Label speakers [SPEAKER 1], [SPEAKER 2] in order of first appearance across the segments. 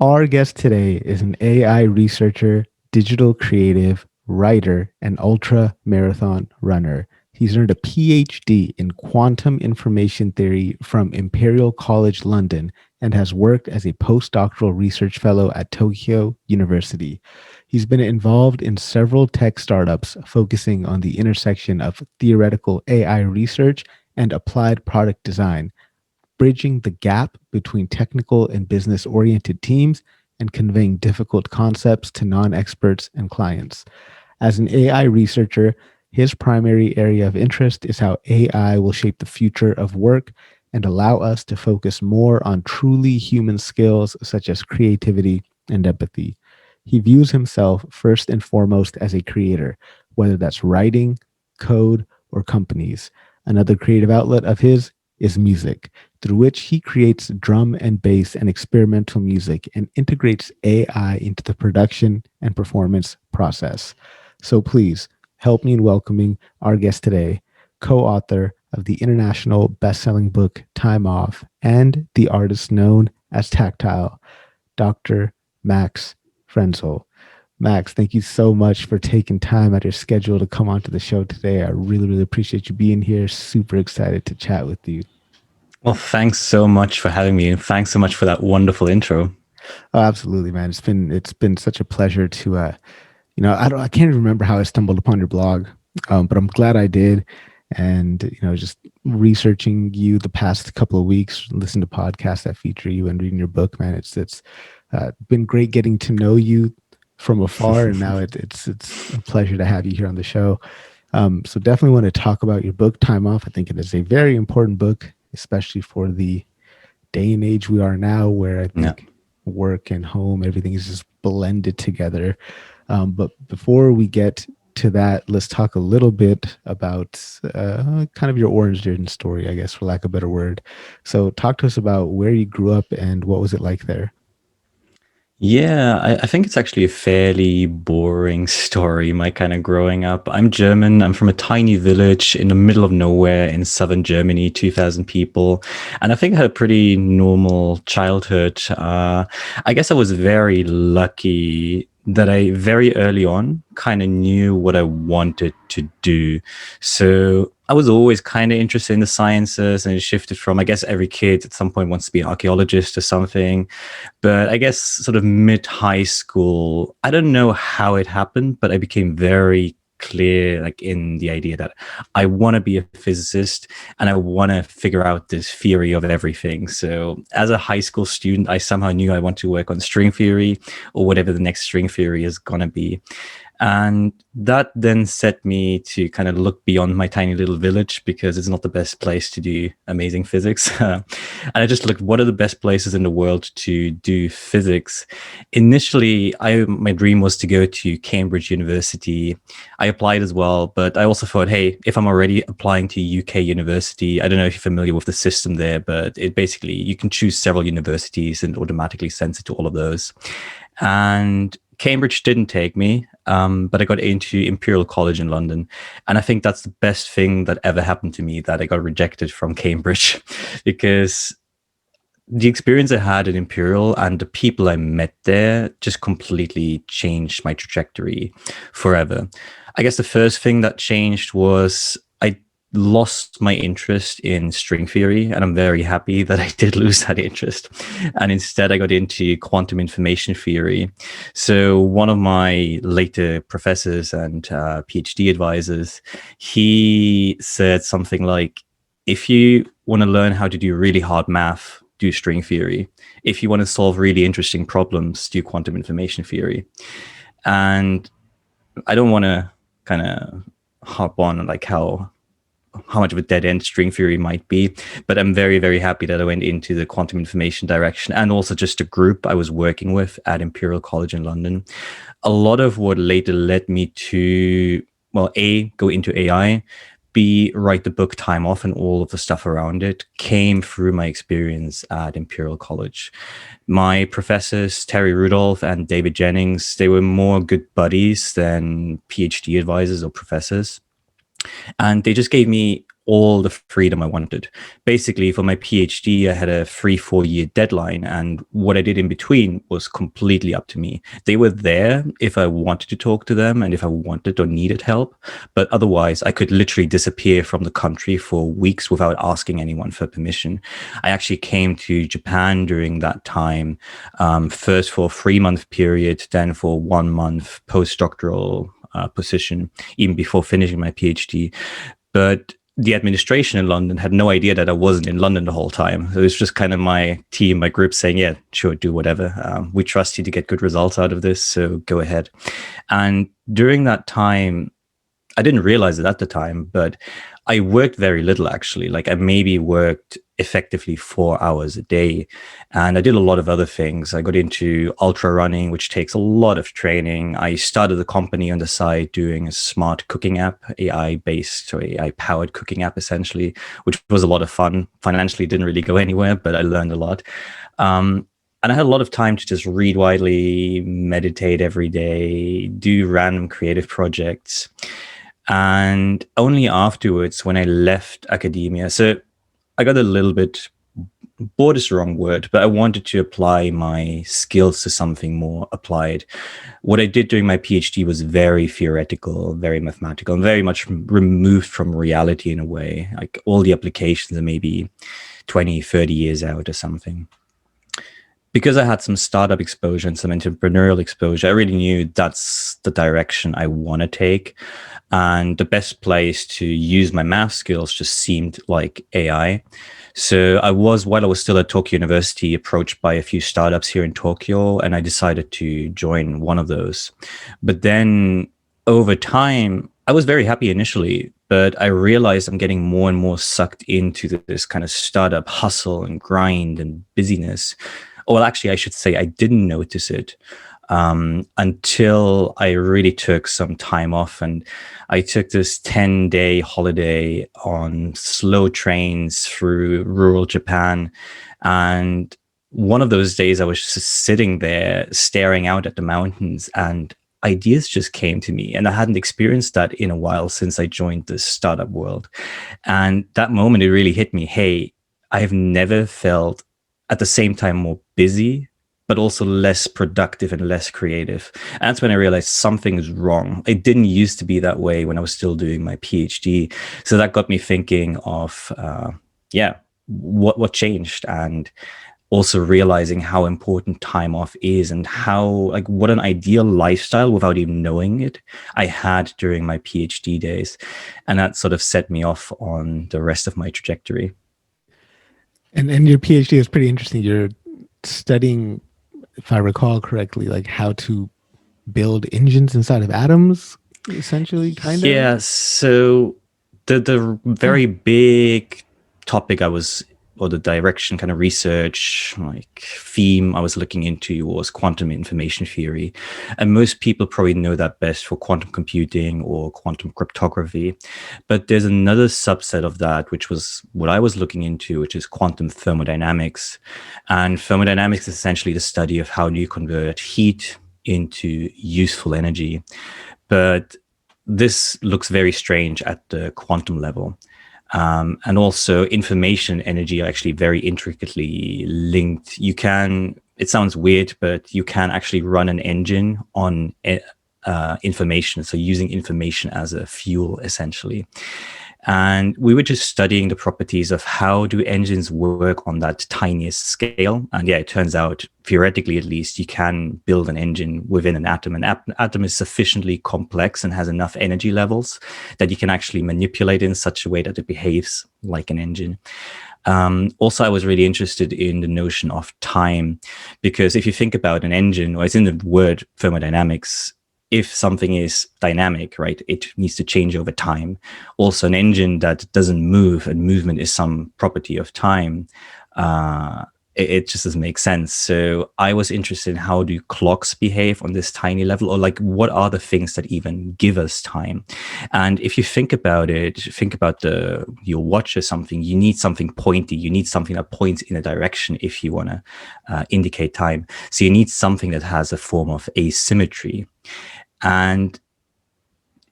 [SPEAKER 1] Our guest today is an AI researcher, digital creative, writer, and ultra marathon runner. He's earned a PhD in quantum information theory from Imperial College London and has worked as a postdoctoral research fellow at Tokyo University. He's been involved in several tech startups focusing on the intersection of theoretical AI research and applied product design, bridging the gap between technical and business oriented teams and conveying difficult concepts to non experts and clients. As an AI researcher, his primary area of interest is how AI will shape the future of work and allow us to focus more on truly human skills such as creativity and empathy. He views himself first and foremost as a creator, whether that's writing, code, or companies. Another creative outlet of his is music, through which he creates drum and bass and experimental music and integrates AI into the production and performance process. So please help me in welcoming our guest today, co author of the international best selling book Time Off and the artist known as Tactile, Dr. Max Frenzel. Max, thank you so much for taking time out of your schedule to come onto the show today. I really, really appreciate you being here. Super excited to chat with you.
[SPEAKER 2] Well, thanks so much for having me, and thanks so much for that wonderful intro.
[SPEAKER 1] Oh, absolutely, man. It's been such a pleasure to I can't even remember how I stumbled upon your blog, but I'm glad I did. And just researching you the past couple of weeks, listen to podcasts that feature you and reading your book, man. It's been great getting to know you from afar, and now it's a pleasure to have you here on the show. So definitely want to talk about your book, Time Off. I think it is a very important book, especially for the day and age we are now, where I
[SPEAKER 2] Yeah.
[SPEAKER 1] think work and home, everything is just blended together. But before we get to that, let's talk a little bit about kind of your origin story, I guess, for lack of a better word. So, talk to us about where you grew up and what was it like there.
[SPEAKER 2] Yeah, I think it's actually a fairly boring story, my kind of growing up. I'm German. I'm from a tiny village in the middle of nowhere in southern Germany, 2,000 people. And I think I had a pretty normal childhood. I guess I was very lucky that I very early on kind of knew what I wanted to do. So I was always kind of interested in the sciences, and it shifted from, I guess, every kid at some point wants to be an archaeologist or something. But I guess sort of mid high school, I don't know how it happened, but I became very clear, like in the idea that I want to be a physicist and I want to figure out this theory of everything. So as a high school student, I somehow knew I want to work on string theory or whatever the next string theory is going to be. And that then set me to kind of look beyond my tiny little village, because it's not the best place to do amazing physics. And I just looked, what are the best places in the world to do physics? Initially, my dream was to go to Cambridge University. I applied as well, but I also thought, hey, if I'm already applying to UK university, I don't know if you're familiar with the system there, but it basically, you can choose several universities and automatically sends it to all of those. And Cambridge didn't take me, but I got into Imperial College in London. And I think that's the best thing that ever happened to me, that I got rejected from Cambridge, because the experience I had at Imperial and the people I met there just completely changed my trajectory forever. I guess the first thing that changed was I lost my interest in string theory, and I'm very happy that I did lose that interest. And instead, I got into quantum information theory. So one of my later professors and PhD advisors, he said something like, if you want to learn how to do really hard math, do string theory. If you want to solve really interesting problems, do quantum information theory. And I don't want to kind of harp on like how much of a dead end string theory might be, but I'm very, very happy that I went into the quantum information direction, and also just the group I was working with at Imperial College in London. A lot of what later led me to, well, A, go into AI, B, write the book Time Off and all of the stuff around it, came through my experience at Imperial College. My professors, Terry Rudolph and David Jennings, they were more good buddies than PhD advisors or professors. And they just gave me all the freedom I wanted. Basically, for my PhD, I had a 3-4 year deadline, and what I did in between was completely up to me. They were there if I wanted to talk to them and if I wanted or needed help, but otherwise, I could literally disappear from the country for weeks without asking anyone for permission. I actually came to Japan during that time, first for a 3 month period, then for 1 month postdoctoral position, even before finishing my PhD. But the administration in London had no idea that I wasn't in London the whole time. So it was just kind of my team, my group saying, yeah, sure, do whatever. We trust you to get good results out of this, so go ahead. And during that time, I didn't realize it at the time, but I worked very little actually. Like I maybe worked effectively 4 hours a day. And I did a lot of other things. I got into ultra running, which takes a lot of training. I started a company on the side doing a smart cooking app, AI based or AI powered cooking app essentially, which was a lot of fun. Financially didn't really go anywhere, but I learned a lot. And I had a lot of time to just read widely, meditate every day, do random creative projects. And only afterwards, when I left academia, so I got a little bit bored is the wrong word, but I wanted to apply my skills to something more applied. What I did during my PhD was very theoretical, very mathematical, and very much removed from reality in a way. Like all the applications are maybe 20, 30 years out or something. Because I had some startup exposure and some entrepreneurial exposure, I really knew that's the direction I want to take. And the best place to use my math skills just seemed like AI. So I was, while I was still at Tokyo University, approached by a few startups here in Tokyo, and I decided to join one of those. But then over time, I was very happy initially, but I realized I'm getting more and more sucked into this kind of startup hustle and grind and busyness. Well, actually, I should say I didn't notice it until I really took some time off. And I took this 10-day holiday on slow trains through rural Japan. And one of those days, I was just sitting there staring out at the mountains, and ideas just came to me. And I hadn't experienced that in a while since I joined the startup world. And that moment, it really hit me. Hey, I've never felt at the same time more busy, but also less productive and less creative. And that's when I realized something is wrong. It didn't used to be that way when I was still doing my PhD. So that got me thinking of, what changed, and also realizing how important time off is, and how, like, what an ideal lifestyle without even knowing it I had during my PhD days. And that sort of set me off on the rest of my trajectory.
[SPEAKER 1] And your PhD is pretty interesting. You're studying, if I recall correctly, like how to build engines inside of atoms, essentially, kind of.
[SPEAKER 2] Yeah, so the
[SPEAKER 1] Huh.
[SPEAKER 2] very big topic I was, or the direction kind of research like theme I was looking into was quantum information theory. And most people probably know that best for quantum computing or quantum cryptography. But there's another subset of that, which was what I was looking into, which is quantum thermodynamics. And thermodynamics is essentially the study of how do you convert heat into useful energy. But this looks very strange at the quantum level. And also information energy are actually very intricately linked. It sounds weird, but you can actually run an engine on information. So using information as a fuel, essentially. And we were just studying the properties of how do engines work on that tiniest scale. And yeah, it turns out, theoretically at least, you can build an engine within an atom. An atom is sufficiently complex and has enough energy levels that you can actually manipulate it in such a way that it behaves like an engine. Also, I was really interested in the notion of time, because if you think about an engine, or it's in the word thermodynamics, if something is dynamic, right, it needs to change over time. Also, an engine that doesn't move, and movement is some property of time, it just doesn't make sense. So I was interested in how do clocks behave on this tiny level, or like what are the things that even give us time. And if you think about it, think about your watch or something, you need something pointy, you need something that points in a direction if you want to indicate time. So you need something that has a form of asymmetry. And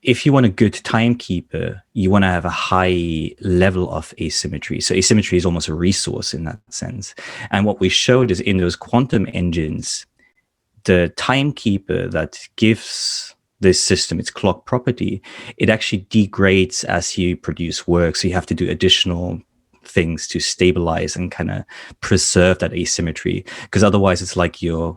[SPEAKER 2] if you want a good timekeeper, you want to have a high level of asymmetry. So asymmetry is almost a resource in that sense. And what we showed is in those quantum engines, the timekeeper that gives this system its clock property, it actually degrades as you produce work. So you have to do additional things to stabilize and kind of preserve that asymmetry, because otherwise it's like your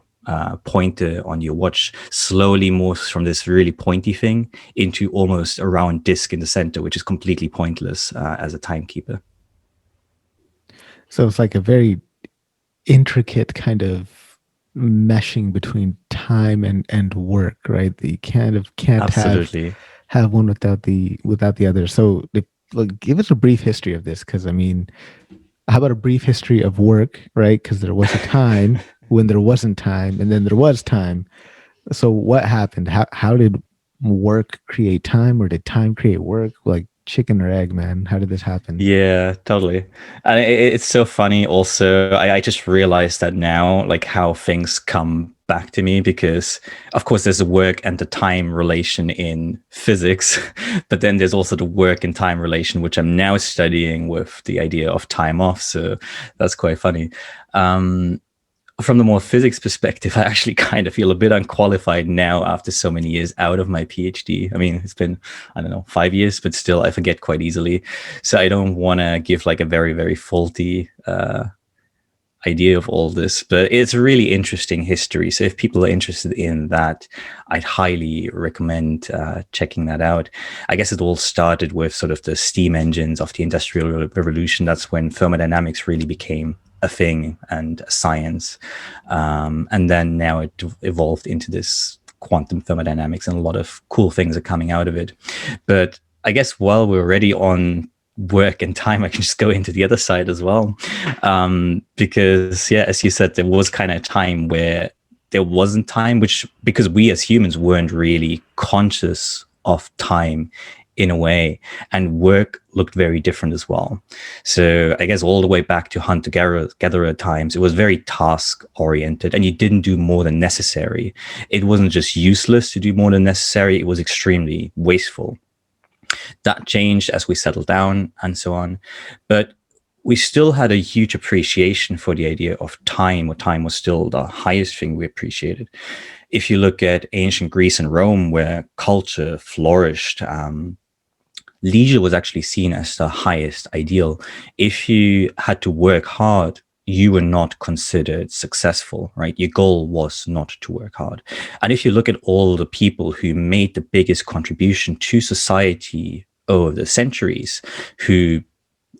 [SPEAKER 2] pointer on your watch slowly moves from this really pointy thing into almost a round disc in the center, which is completely pointless as a timekeeper.
[SPEAKER 1] So it's like a very intricate kind of meshing between time and work, right? That you kind of can't
[SPEAKER 2] Absolutely.
[SPEAKER 1] have one without the other. So like, give us a brief history of this, because I mean, how about a brief history of work, right? Because there was a time when there wasn't time, and then there was time. So what happened? How did work create time, or did time create work? Like chicken or egg, man? How did this happen?
[SPEAKER 2] Yeah, totally. And it's so funny also. I just realized that now, like how things come back to me, because of course there's a work and the time relation in physics, but then there's also the work and time relation, which I'm now studying with the idea of time off. So that's quite funny. Um, from the more physics perspective, I actually kind of feel a bit unqualified now after so many years out of my PhD. I mean, it's been, I don't know, 5 years, but still I forget quite easily. So I don't want to give like a very, very faulty idea of all this, but it's a really interesting history. So if people are interested in that, I'd highly recommend checking that out. I guess it all started with sort of the steam engines of the Industrial Revolution. That's when thermodynamics really became a thing and a science. And then now it evolved into this quantum thermodynamics, and a lot of cool things are coming out of it. But I guess while we're already on work and time, I can just go into the other side as well. Because, yeah, as you said, there was kind of a time where there wasn't time, which because we as humans weren't really conscious of time in a way, and work looked very different as well. So I guess all the way back to hunter-gatherer times, it was very task oriented, and you didn't do more than necessary. It wasn't just useless to do more than necessary, it was extremely wasteful. That changed as we settled down and so on. But we still had a huge appreciation for the idea of time, or time was still the highest thing we appreciated. If you look at ancient Greece and Rome, where culture flourished, leisure was actually seen as the highest ideal. If you had to work hard, you were not considered successful, right? Your goal was not to work hard. And if you look at all the people who made the biggest contribution to society over the centuries, who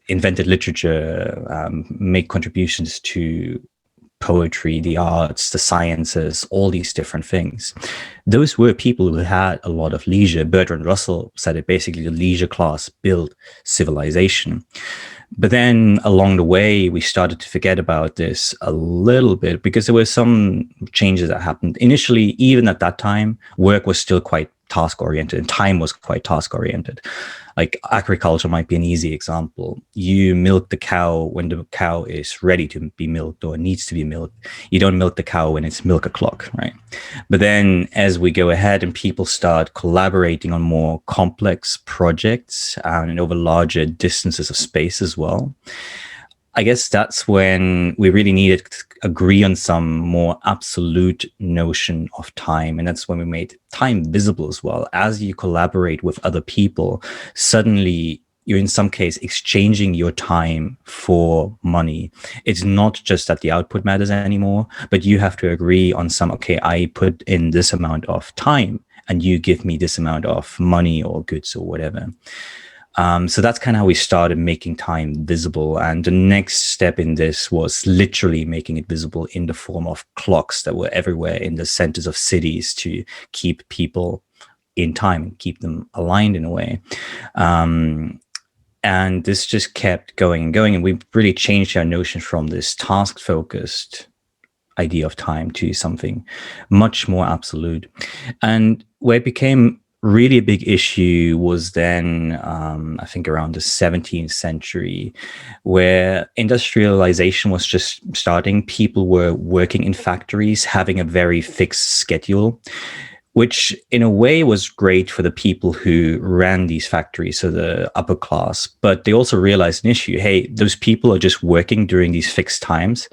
[SPEAKER 2] invented literature, made contributions to poetry, the arts, the sciences, all these different things. Those were people who had a lot of leisure. Bertrand Russell said it basically: the leisure class built civilization. But then along the way, we started to forget about this a little bit, because there were some changes that happened. Initially, even at that time, work was still quite task oriented, and time was quite task oriented. Like agriculture might be an easy example. You milk the cow when the cow is ready to be milked or needs to be milked. You don't milk the cow when it's milk o'clock, right? But then as we go ahead and people start collaborating on more complex projects and over larger distances of space as well, I guess that's when we really needed to agree on some more absolute notion of time. And that's when we made time visible as well. As you collaborate with other people, suddenly you're in some case exchanging your time for money. It's not just that the output matters anymore, but you have to agree on some, okay, I put in this amount of time and you give me this amount of money or goods or whatever. So that's kind of how we started making time visible. And the next step in this was literally making it visible in the form of clocks that were everywhere in the centers of cities to keep people in time and keep them aligned in a way. And this just kept going and going. And we really changed our notion from this task focused idea of time to something much more absolute. And where it became really a big issue was then, I think, around the 17th century, where industrialization was just starting. People were working in factories, having a very fixed schedule. which in a way was great for the people who ran these factories, so the upper class. But they also realized an issue. Hey, those people are just working during these fixed times.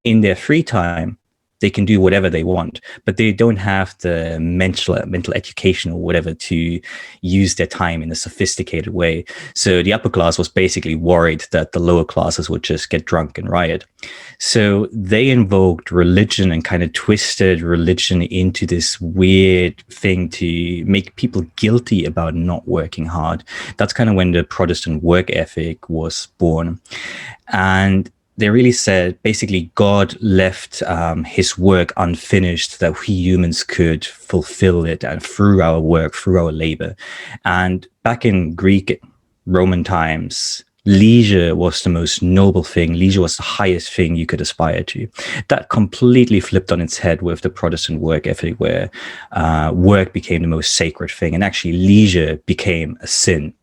[SPEAKER 2] In their free time, they can do whatever they want, but they don't have the mental education or whatever to use their time in a sophisticated way. So the upper class was basically worried that the lower classes would just get drunk and riot. So they invoked religion and kind of twisted religion into this weird thing to make people guilty about not working hard. That's kind of when the Protestant work ethic was born. And they really said basically God left his work unfinished that we humans could fulfill it, and through our work, through our labor. And back in Greek, Roman times, leisure was the most noble thing. Leisure was the highest thing you could aspire to. That completely flipped on its head with the Protestant work ethic, where work became the most sacred thing, and actually leisure became a sin.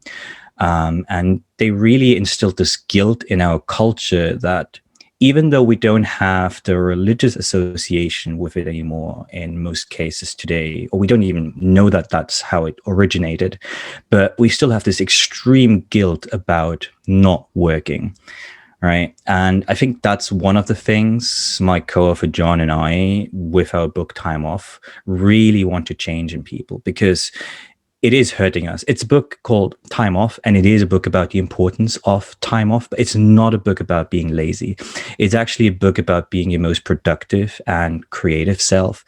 [SPEAKER 2] And they really instilled this guilt in our culture that even though we don't have the religious association with it anymore in most cases today, or we don't even know that that's how it originated, but we still have this extreme guilt about not working. Right. And I think that's one of the things my co-author John and I, with our book Time Off, really want to change in people, because it is hurting us. It's a book called Time Off, and it is a book about the importance of time off, but it's not a book about being lazy. It's actually a book about being your most productive and creative self.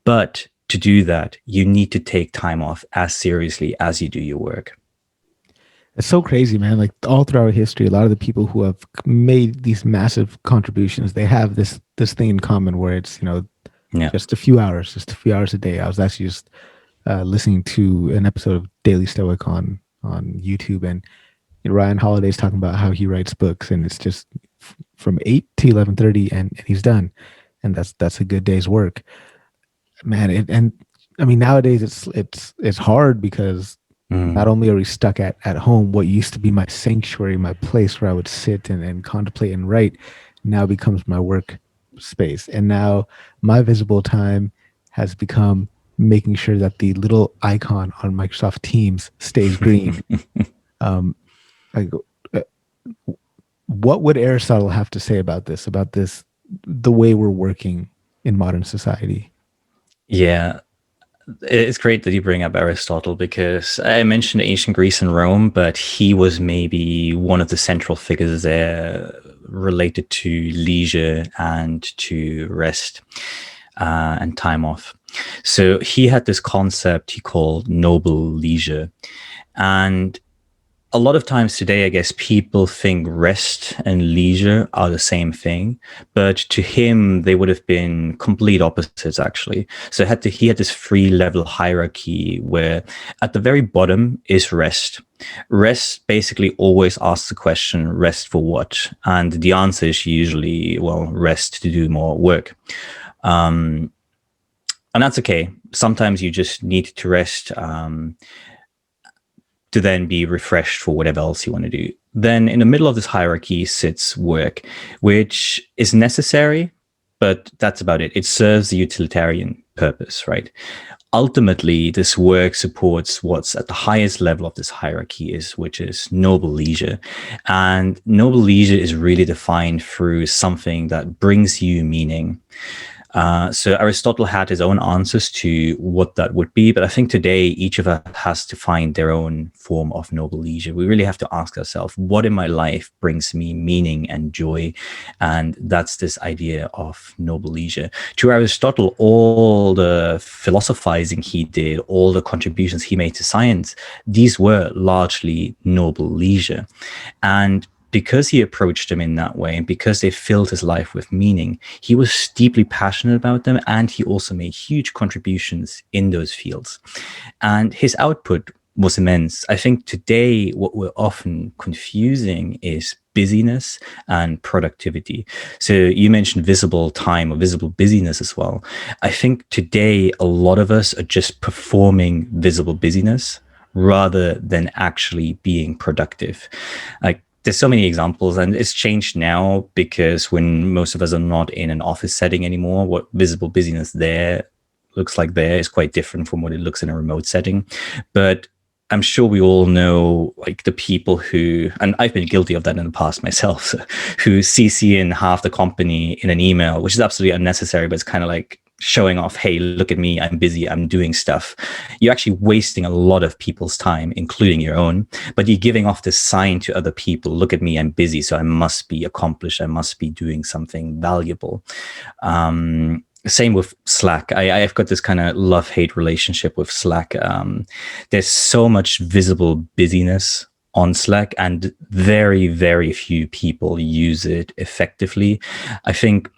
[SPEAKER 2] But to do that, you need to take time off as seriously as you do your work.
[SPEAKER 1] It's so crazy, man. Like all throughout history, a lot of the people who have made these massive contributions, they have this thing in common where it's,
[SPEAKER 2] Yeah.
[SPEAKER 1] just a few hours a day. I was actually just listening to an episode of Daily Stoic on YouTube, and Ryan Holiday's talking about how he writes books, and it's just from 8 to 11:30, and he's done, and that's a good day's work, man. And I mean, nowadays it's hard because not only are we stuck at home, what used to be my sanctuary, my place where I would sit and contemplate and write, now becomes my work space, and now my visible time has become making sure that the little icon on Microsoft Teams stays green. Like, uh, what would Aristotle have to say about this, the way we're working in modern society?
[SPEAKER 2] Yeah. It's great that you bring up Aristotle, because I mentioned ancient Greece and Rome, but he was maybe one of the central figures there related to leisure and to rest and time off. So he had this concept he called noble leisure. And a lot of times today, I guess people think rest and leisure are the same thing, but to him, they would have been complete opposites, actually. So he had this three-level hierarchy where at the very bottom is rest. Rest basically always asks the question, rest for what? And the answer is usually, well, rest to do more work. And that's okay. Sometimes you just need to rest to then be refreshed for whatever else you want to do. Then in the middle of this hierarchy sits work, which is necessary, but that's about it. It serves the utilitarian purpose, right? Ultimately, this work supports what's at the highest level of this hierarchy which is noble leisure. And noble leisure is really defined through something that brings you meaning. So Aristotle had his own answers to what that would be, but I think today each of us has to find their own form of noble leisure. We really have to ask ourselves, what in my life brings me meaning and joy? And that's this idea of noble leisure. To Aristotle, all the philosophizing he did, all the contributions he made to science, these were largely noble leisure. And because he approached them in that way, and because they filled his life with meaning, he was deeply passionate about them, and he also made huge contributions in those fields. And his output was immense. I think today what we're often confusing is busyness and productivity. So you mentioned visible time or visible busyness as well. I think today a lot of us are just performing visible busyness rather than actually being productive. Like, there's so many examples, and it's changed now because when most of us are not in an office setting anymore, what visible busyness there looks like there is quite different from what it looks in a remote setting. But I'm sure we all know like the people who, and I've been guilty of that in the past myself, who CC in half the company in an email, which is absolutely unnecessary, but it's kind of like showing off, hey, look at me, I'm busy, I'm doing stuff. You're actually wasting a lot of people's time, including your own, but you're giving off this sign to other people, look at me, I'm busy, so I must be accomplished, I must be doing something valuable. Same with Slack. I've got this kind of love-hate relationship with Slack. There's so much visible busyness on Slack, and very, very few people use it effectively. I think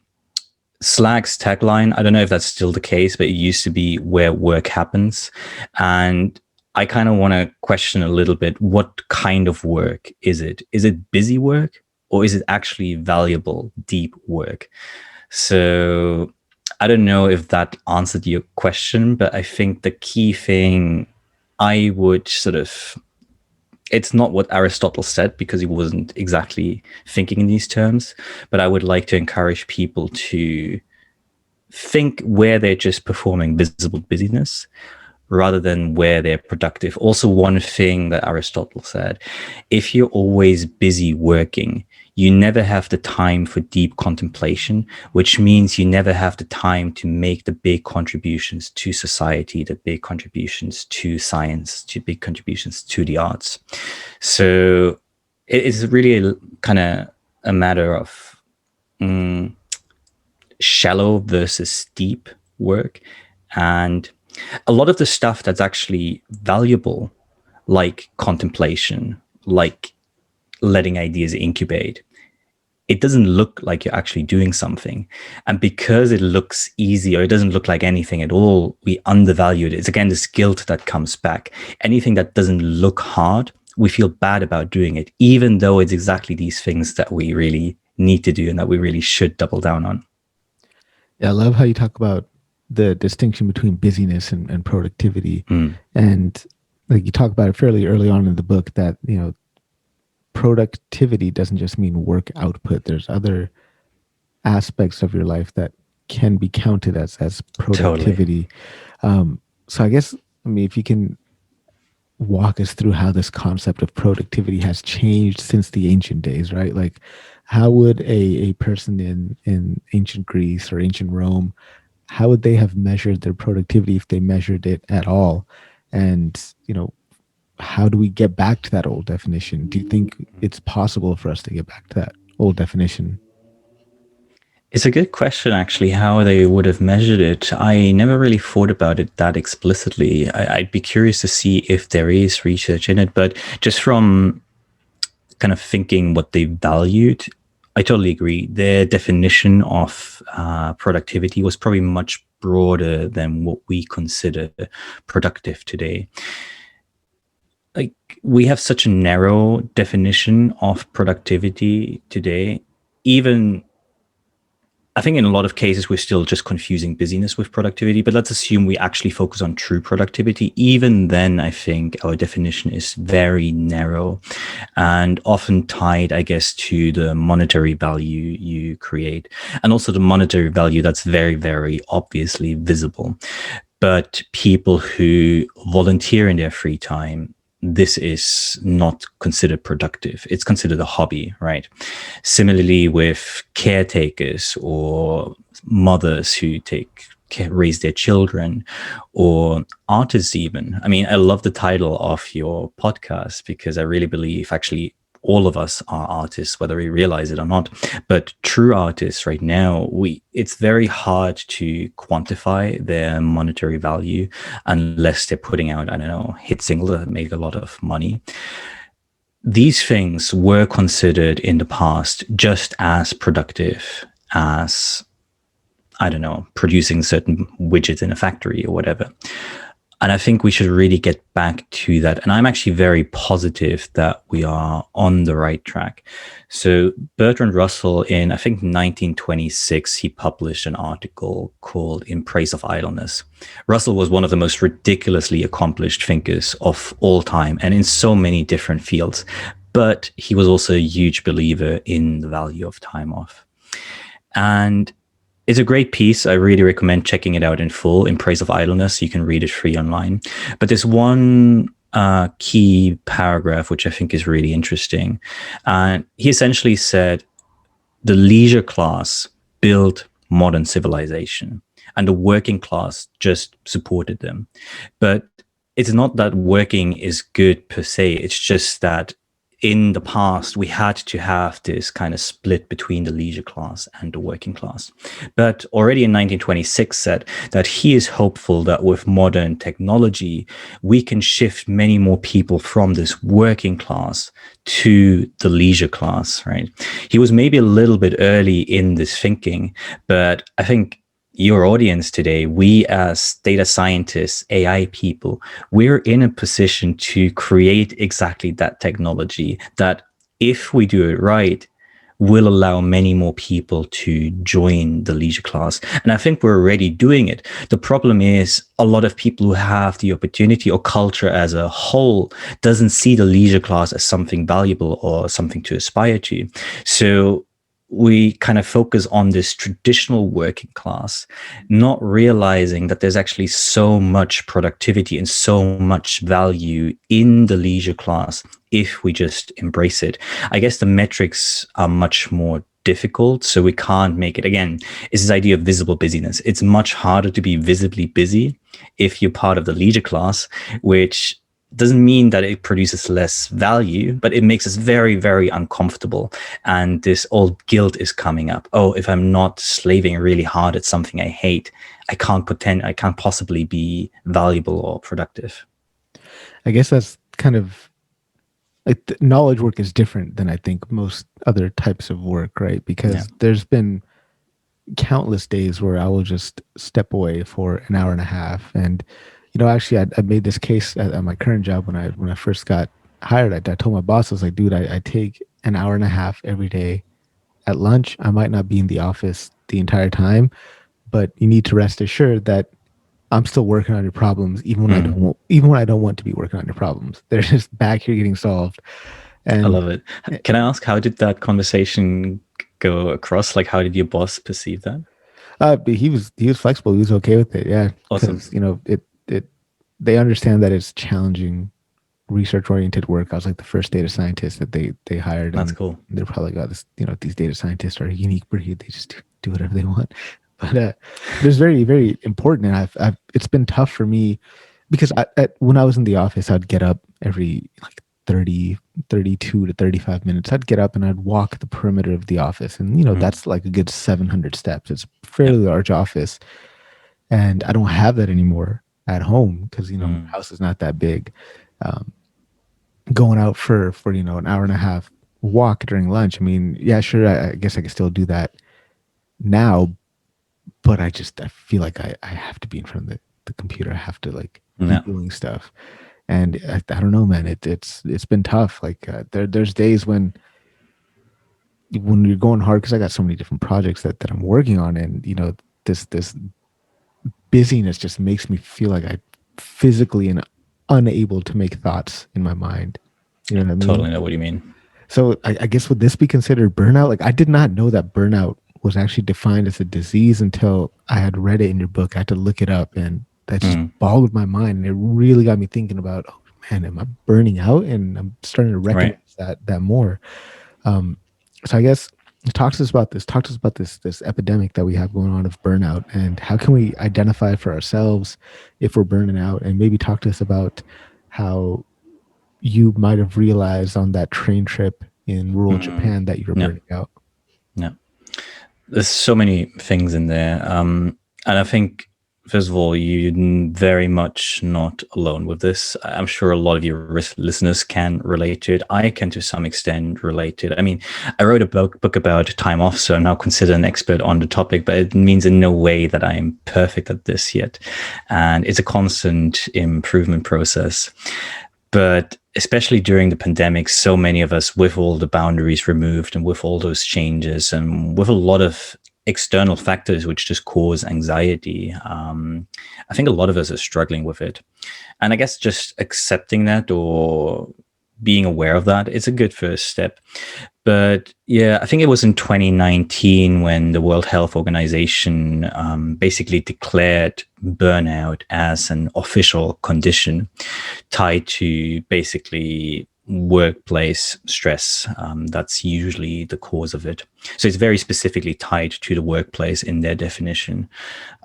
[SPEAKER 2] Slack's tagline, I don't know if that's still the case, but it used to be where work happens. And I kind of want to question a little bit, what kind of work is it? Is it busy work, or is it actually valuable, deep work? So I don't know if that answered your question, but I think the key thing I would sort of, it's not what Aristotle said because he wasn't exactly thinking in these terms, but I would like to encourage people to think where they're just performing visible busyness rather than where they're productive. Also, one thing that Aristotle said, if you're always busy working, you never have the time for deep contemplation, which means you never have the time to make the big contributions to society, the big contributions to science, to big contributions to the arts. So it is really kind of a matter of shallow versus deep work. And a lot of the stuff that's actually valuable, like contemplation, like letting ideas incubate, it doesn't look like you're actually doing something. And because it looks easy or it doesn't look like anything at all, we undervalue it. It's again this guilt that comes back. Anything that doesn't look hard, we feel bad about doing it, even though it's exactly these things that we really need to do and that we really should double down on.
[SPEAKER 1] Yeah, I love how you talk about the distinction between busyness and productivity. And like you talk about it fairly early on in the book that, you know, productivity doesn't just mean work output. There's other aspects of your life that can be counted as productivity. Totally. So I guess, I mean, if you can walk us through how this concept of productivity has changed since the ancient days, right? Like how would a person in ancient Greece or ancient Rome, how would they have measured their productivity if they measured it at all? And, you know, how do we get back to that old definition? Do you think it's possible for us to get back to that old definition?
[SPEAKER 2] It's a good question, actually, how they would have measured it. I never really thought about it that explicitly. I'd be curious to see if there is research in it, but just from kind of thinking what they valued, I totally agree. Their definition of productivity was probably much broader than what we consider productive today. Like we have such a narrow definition of productivity today. Even I think in a lot of cases, we're still just confusing busyness with productivity, but let's assume we actually focus on true productivity. Even then, I think our definition is very narrow and often tied, I guess, to the monetary value you create and also the monetary value that's very, very obviously visible. But people who volunteer in their free time, this is not considered productive. It's considered a hobby, right? Similarly with caretakers or mothers who raise their children, or artists even. I mean, I love the title of your podcast because I really believe actually all of us are artists, whether we realize it or not. But true artists right now, it's very hard to quantify their monetary value unless they're putting out, I don't know, hit singles that make a lot of money. These things were considered in the past just as productive as, I don't know, producing certain widgets in a factory or whatever. And I think we should really get back to that. And I'm actually very positive that we are on the right track. So Bertrand Russell in, I think, 1926, he published an article called In Praise of Idleness. Russell was one of the most ridiculously accomplished thinkers of all time and in so many different fields. But he was also a huge believer in the value of time off. And It's a great piece. I really recommend checking it out in full, In Praise of Idleness. You can read it free online. But there's one key paragraph which I think is really interesting. He essentially said the leisure class built modern civilization, and the working class just supported them. But it's not that working is good per se. It's just that in the past, we had to have this kind of split between the leisure class and the working class. But already in 1926 said that he is hopeful that with modern technology, we can shift many more people from this working class to the leisure class, right? He was maybe a little bit early in this thinking, but I think your audience today, we as data scientists, AI people, we're in a position to create exactly that technology that, if we do it right, will allow many more people to join the leisure class. And I think we're already doing it. The problem is a lot of people who have the opportunity, or culture as a whole doesn't see the leisure class as something valuable or something to aspire to. So we kind of focus on this traditional working class, not realizing that there's actually so much productivity and so much value in the leisure class if we just embrace it. I guess the metrics are much more difficult, so we can't make it. Again, it's this idea of visible busyness. It's much harder to be visibly busy if you're part of the leisure class, which doesn't mean that it produces less value, but it makes us very, very uncomfortable. And this old guilt is coming up. Oh, if I'm not slaving really hard at something I hate, I can't possibly be valuable or productive.
[SPEAKER 1] I guess that's kind of like knowledge work is different than I think most other types of work, right?
[SPEAKER 2] Yeah.
[SPEAKER 1] Because there's been countless days where I will just step away for an hour and a half. And, actually, I made this case at my current job when I first got hired. I told my boss, I was like, dude, I take an hour and a half every day at lunch. I might not be in the office the entire time, but you need to rest assured that I'm still working on your problems, even when I don't want to be working on your problems. They're just back here getting solved.
[SPEAKER 2] I
[SPEAKER 1] And
[SPEAKER 2] love it. Can I ask, how did that conversation go across? Like, how did your boss perceive that?
[SPEAKER 1] but he was flexible. He was okay with it. Yeah,
[SPEAKER 2] Awesome.
[SPEAKER 1] because it they understand that it's challenging research oriented work. I was like the first data scientist that they hired,
[SPEAKER 2] That's
[SPEAKER 1] and
[SPEAKER 2] cool.
[SPEAKER 1] they're probably got this. These data scientists are a unique breed. They just do whatever they want. But it was very, very important, and I've it's been tough for me because when I was in the office, I'd get up every like 30, 32 to 35 minutes. I'd get up and I'd walk the perimeter of the office, and that's like a good 700 steps. It's a
[SPEAKER 2] Yeah.
[SPEAKER 1] fairly large office, and I don't have that anymore at home because my house is not that big. Um, Going out for an hour and a half walk during lunch. I mean, yeah, sure. I guess I could still do that now, but I feel like I have to be in front of the computer. I have to like be
[SPEAKER 2] Yeah.
[SPEAKER 1] doing stuff, and I don't know, man. It's been tough. Like there's days when you're going hard because I got so many different projects that I'm working on, and this busyness just makes me feel like I physically and unable to make thoughts in my mind. You know what I mean?
[SPEAKER 2] Totally know what you mean.
[SPEAKER 1] So I guess would this be considered burnout? Like I did not know that burnout was actually defined as a disease until I had read it in your book. I had to look it up, and that just boggled my mind, and it really got me thinking about, oh man, am I burning out? And I'm starting to
[SPEAKER 2] Right.
[SPEAKER 1] recognize that more. Um, so I guess talk to us about this. Talk to us about this epidemic that we have going on of burnout, and how can we identify for ourselves if we're burning out, and maybe talk to us about how you might have realized on that train trip in rural Japan that you were
[SPEAKER 2] Yeah.
[SPEAKER 1] burning out.
[SPEAKER 2] Yeah. There's so many things in there. And I think, first of all, you're very much not alone with this. I'm sure a lot of your listeners can relate to it. I can, to some extent, relate to it. I mean, I wrote a book about time off, so I'm now considered an expert on the topic, but it means in no way that I'm perfect at this yet. And it's a constant improvement process. But especially during the pandemic, so many of us, with all the boundaries removed and with all those changes and with a lot of external factors which just cause anxiety, I think a lot of us are struggling with it. And I guess just accepting that, or being aware of that, is a good first step. But yeah, I think it was in 2019 when the World Health Organization basically declared burnout as an official condition tied to basically workplace stress. That's usually the cause of it. So it's very specifically tied to the workplace in their definition.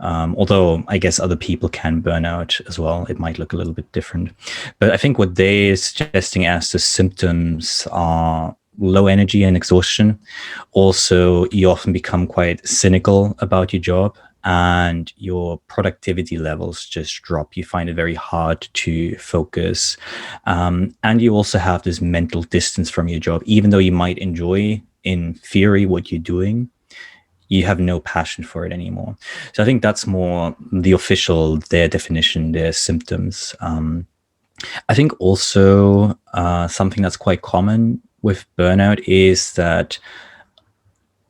[SPEAKER 2] Although I guess other people can burn out as well. It might look a little bit different. But I think what they're suggesting as the symptoms are low energy and exhaustion. Also, you often become quite cynical about your job and your productivity levels just drop. You find it very hard to focus. And you also have this mental distance from your job. Even though you might enjoy, in theory, what you're doing, you have no passion for it anymore. So I think that's more the official, their definition, their symptoms. I think also something that's quite common with burnout is that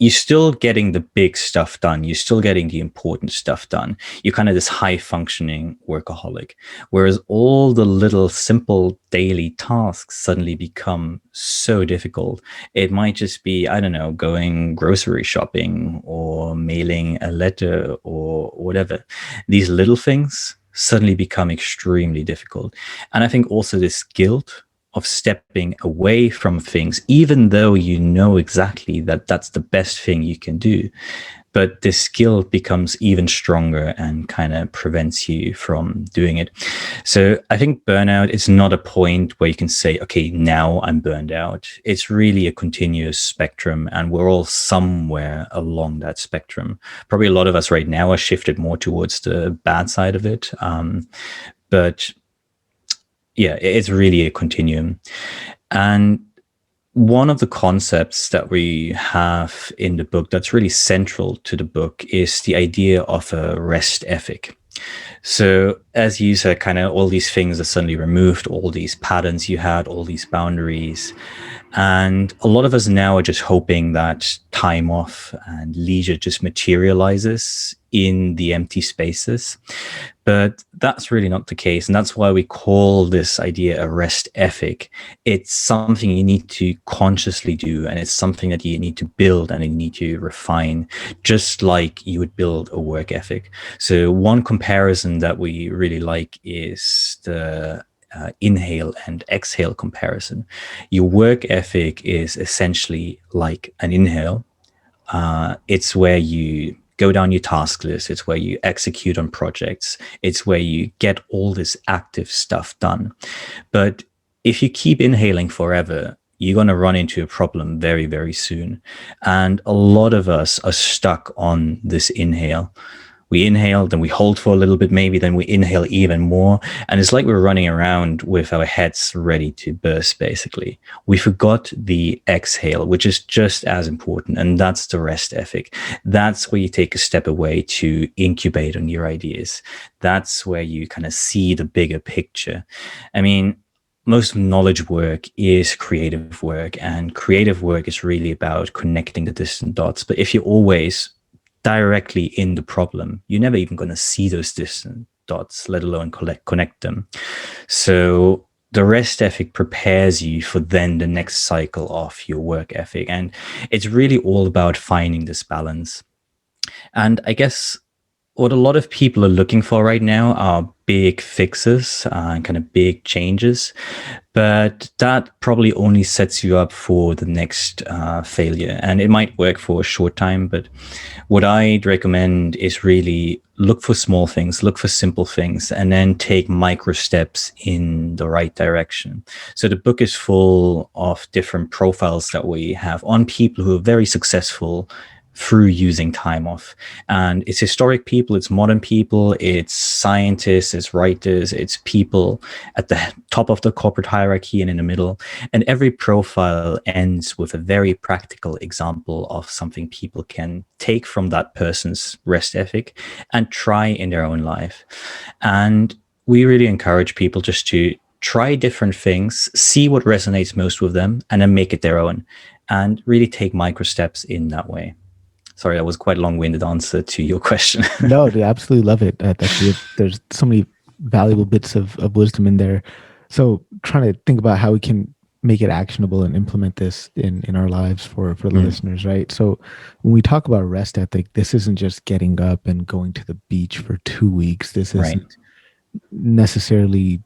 [SPEAKER 2] you're still getting the big stuff done. You're still getting the important stuff done. You're kind of this high functioning workaholic. Whereas all the little simple daily tasks suddenly become so difficult. It might just be, I don't know, going grocery shopping or mailing a letter or whatever. These little things suddenly become extremely difficult. And I think also this guilt of stepping away from things, even though you know exactly that that's the best thing you can do. But this guilt becomes even stronger and kind of prevents you from doing it. So I think burnout is not a point where you can say, okay, now I'm burned out. It's really a continuous spectrum, and we're all somewhere along that spectrum. Probably a lot of us right now are shifted more towards the bad side of it. But yeah, it's really a continuum. And one of the concepts that we have in the book that's really central to the book is the idea of a rest ethic. So, as you said, kind of all these things are suddenly removed, all these patterns you had, all these boundaries. And a lot of us now are just hoping that time off and leisure just materializes in the empty spaces. But that's really not the case. And that's why we call this idea a rest ethic. It's something you need to consciously do, and it's something that you need to build and you need to refine, just like you would build a work ethic. So one comparison that we really like is the inhale and exhale comparison. Your work ethic is essentially like an inhale. It's where you go down your task list. It's where you execute on projects. It's where you get all this active stuff done. But if you keep inhaling forever, you're going to run into a problem very, very soon. And a lot of us are stuck on this inhale. We inhale, then we hold for a little bit, maybe, then we inhale even more. And it's like we're running around with our heads ready to burst, basically. We forgot the exhale, which is just as important. And that's the rest ethic. That's where you take a step away to incubate on your ideas. That's where you kind of see the bigger picture. I mean, most knowledge work is creative work, and creative work is really about connecting the distant dots. But if you're always directly in the problem, you're never even going to see those distant dots, let alone connect them. So the rest ethic prepares you for then the next cycle of your work ethic. And it's really all about finding this balance. And I guess what a lot of people are looking for right now are big fixes and kind of big changes, but that probably only sets you up for the next failure. And it might work for a short time, but what I'd recommend is really look for small things, look for simple things, and then take micro steps in the right direction. So the book is full of different profiles that we have on people who are very successful through using time off. And it's historic people, it's modern people, it's scientists, it's writers, it's people at the top of the corporate hierarchy and in the middle. And every profile ends with a very practical example of something people can take from that person's rest ethic and try in their own life. And we really encourage people just to try different things, see what resonates most with them, and then make it their own, and really take micro steps in that way. Sorry, that was quite a long-winded answer to your question.
[SPEAKER 1] No, dude, I absolutely love it. There's so many valuable bits of wisdom in there. So trying to think about how we can make it actionable and implement this in our lives for the
[SPEAKER 2] Mm,
[SPEAKER 1] listeners, right? So when we talk about rest ethic, this isn't just getting up and going to the beach for 2 weeks. This
[SPEAKER 2] right.
[SPEAKER 1] isn't necessarily,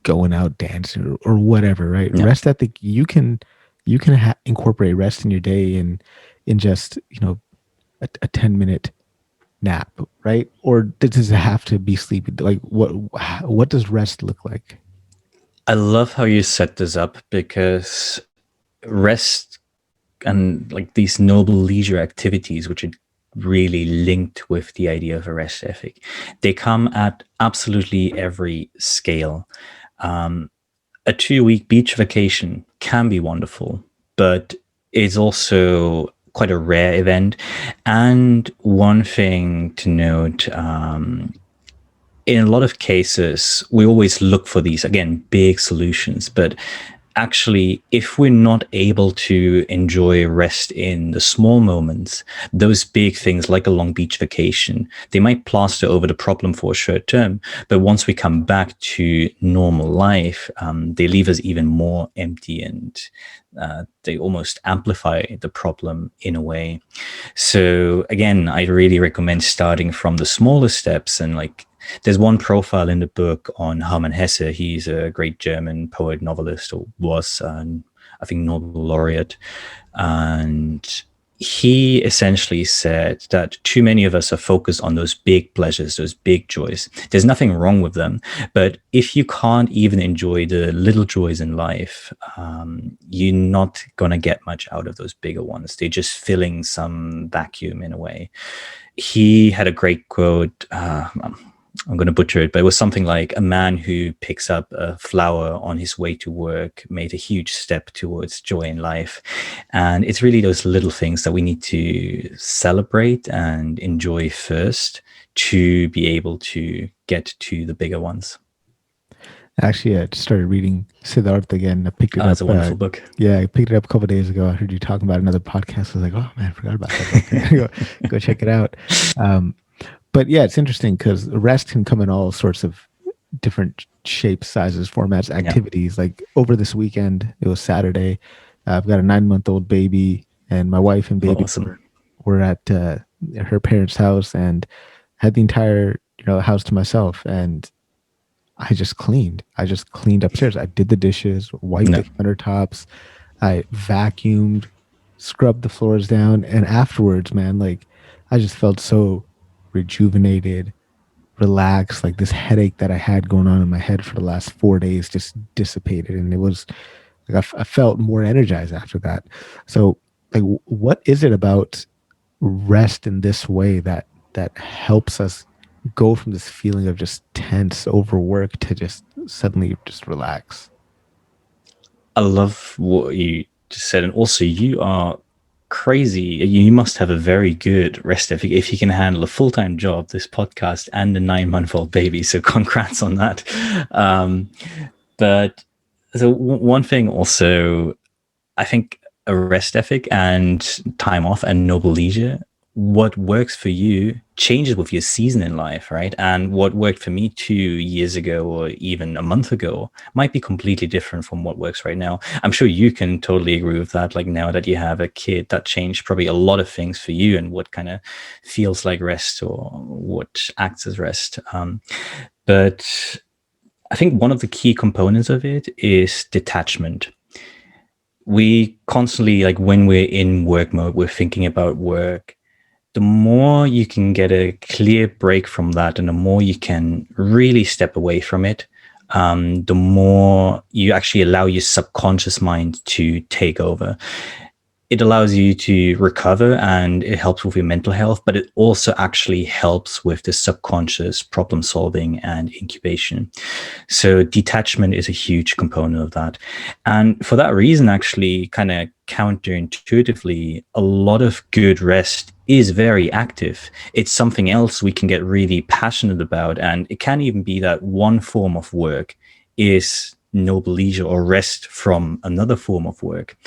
[SPEAKER 1] going out dancing or whatever, right?
[SPEAKER 2] Yeah.
[SPEAKER 1] Rest ethic, you can incorporate rest in your day in just a 10-minute nap, right? Or does it have to be sleepy? Like what does rest look like?
[SPEAKER 2] I love how you set this up because rest and like these noble leisure activities, which are really linked with the idea of a rest ethic, they come at absolutely every scale. Um, a 2 week beach vacation can be wonderful, but it's also quite a rare event. And one thing to note, in a lot of cases, we always look for these, again, big solutions. But actually, if we're not able to enjoy rest in the small moments, those big things like a long beach vacation, they might plaster over the problem for a short term. But once we come back to normal life, they leave us even more empty, and they almost amplify the problem in a way. So again, I really recommend starting from the smallest steps. And like, there's one profile in the book on Hermann Hesse. He's a great German poet, novelist, or was, I think, Nobel laureate. And he essentially said that too many of us are focused on those big pleasures, those big joys. There's nothing wrong with them. But if you can't even enjoy the little joys in life, you're not going to get much out of those bigger ones. They're just filling some vacuum in a way. He had a great quote. I'm going to butcher it, but it was something like, a man who picks up a flower on his way to work made a huge step towards joy in life. And it's really those little things that we need to celebrate and enjoy first to be able to get to the bigger ones.
[SPEAKER 1] Actually, I just started reading Siddhartha again. I picked it
[SPEAKER 2] It's
[SPEAKER 1] up.
[SPEAKER 2] a wonderful book.
[SPEAKER 1] Yeah, I picked it up a couple of days ago. I heard you talking about another podcast. I was like, oh man, I forgot about that book. I gotta go check it out. Um, but yeah, it's interesting because rest can come in all sorts of different shapes, sizes, formats,
[SPEAKER 2] Yeah.
[SPEAKER 1] activities. Like over this weekend, it was Saturday. I've got a 9-month-old baby, and my wife and baby
[SPEAKER 2] Awesome.
[SPEAKER 1] were at her parents' house and had the entire house to myself. And I just cleaned upstairs. I did the dishes, wiped
[SPEAKER 2] No.
[SPEAKER 1] the countertops, I vacuumed, scrubbed the floors down, and afterwards, man, like I just felt so rejuvenated, relaxed. Like this headache that I had going on in my head for the last 4 days just dissipated, and it was like I felt more energized after that. So, like, what is it about rest in this way that helps us go from this feeling of just tense overwork to just suddenly just relax?
[SPEAKER 2] I love what you just said. And also, you are crazy. You must have a very good rest ethic if you can handle a full time job, this podcast, and a 9-month-old baby. So, congrats on that. Um, but so, one thing also, I think a rest ethic and time off and noble leisure, what works for you changes with your season in life, right? And what worked for me 2 years ago or even a month ago might be completely different from what works right now. I'm sure you can totally agree with that. Like, now that you have a kid, that changed probably a lot of things for you and what kind of feels like rest or what acts as rest. But I think one of the key components of it is detachment. We constantly, like, when we're in work mode, we're thinking about work. The more you can get a clear break from that and the more you can really step away from it, the more you actually allow your subconscious mind to take over. It allows you to recover and it helps with your mental health, but it also actually helps with the subconscious problem solving and incubation. So detachment is a huge component of that. And for that reason, actually, kind of counterintuitively, a lot of good rest is very active. It's something else we can get really passionate about. And it can even be that one form of work is noble leisure or rest from another form of work.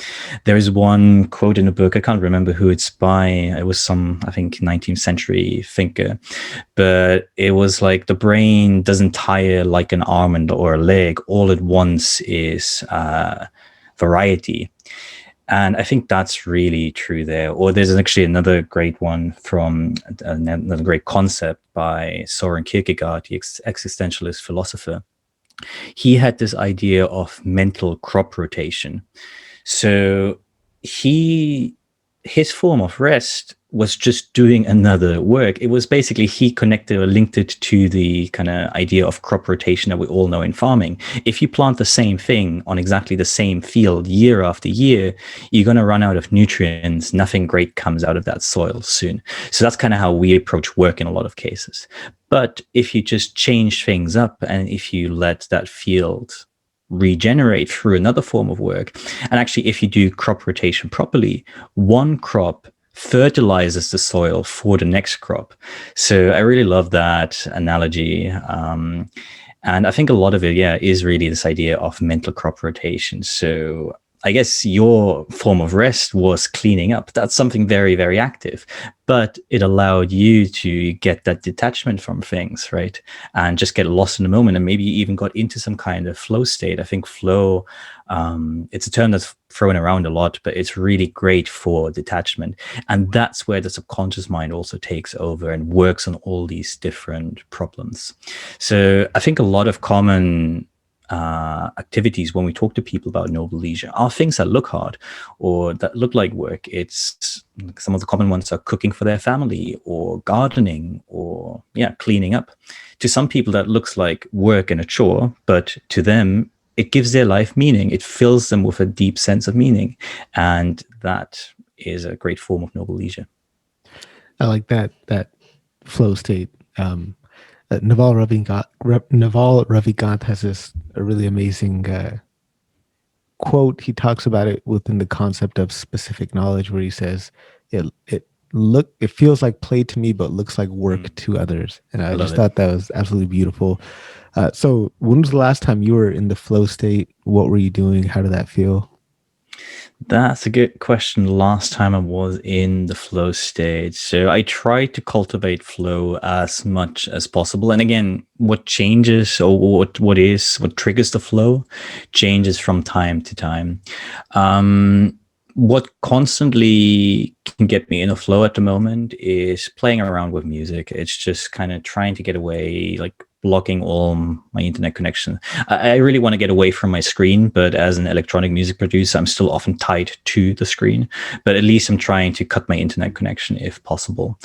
[SPEAKER 2] There is one quote in the book, I can't remember who it's by. It was some, I think, 19th century thinker, but it was like the brain doesn't tire like an arm or a leg. All it wants is variety. And I think that's really true there. Or there's actually another great one from another great concept by Soren Kierkegaard, the existentialist philosopher. He had this idea of mental crop rotation. So he his form of rest was just doing another work. It was basically he connected or linked it to the kind of idea of crop rotation that we all know in farming. If you plant the same thing on exactly the same field year after year, you're going to run out of nutrients. Nothing great comes out of that soil soon. So that's kind of how we approach work in a lot of cases. But if you just change things up and if you let that field regenerate through another form of work, and actually if you do crop rotation properly, one crop fertilizes the soil for the next crop. So I really love that analogy. And I think a lot of it, yeah, is really this idea of mental crop rotation. So I guess your form of rest was cleaning up. That's something very, very active, but it allowed you to get that detachment from things, right? And just get lost in the moment, and maybe you even got into some kind of flow state. I think flow, it's a term that's thrown around a lot, but it's really great for detachment. And that's where the subconscious mind also takes over and works on all these different problems. So I think a lot of common activities when we talk to people about noble leisure are things that look hard or that look like work. It's some of the common ones are cooking for their family or gardening or cleaning up. To some people that looks like work and a chore, but to them it gives their life meaning. It fills them with a deep sense of meaning, and that is a great form of noble leisure.
[SPEAKER 1] I like that flow state. Naval Ravikant has this a really amazing quote. He talks about it within the concept of specific knowledge, where he says, it feels like play to me, but looks like work to others." And I just thought that was absolutely beautiful. So, when was the last time you were in the flow state? What were you doing? How did that feel?
[SPEAKER 2] That's a good question. Last time I was in the flow state. So I try to cultivate flow as much as possible. And again, what changes or what triggers the flow changes from time to time. What constantly can get me in a flow at the moment is playing around with music. It's just kind of trying to get away, like blocking all my internet connection. I really want to get away from my screen, but as an electronic music producer, I'm still often tied to the screen. But at least I'm trying to cut my internet connection if possible.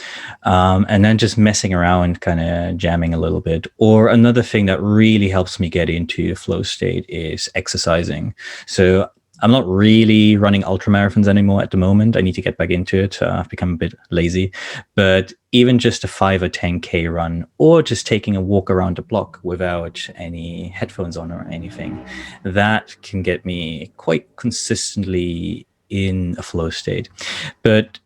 [SPEAKER 2] And then just messing around, kind of jamming a little bit. Or another thing that really helps me get into the flow state is exercising. So I'm not really running ultra marathons anymore at the moment. I need to get back into it. I've become a bit lazy, but even just a 5 or 10K run, or just taking a walk around the block without any headphones on or anything, that can get me quite consistently in a flow state. But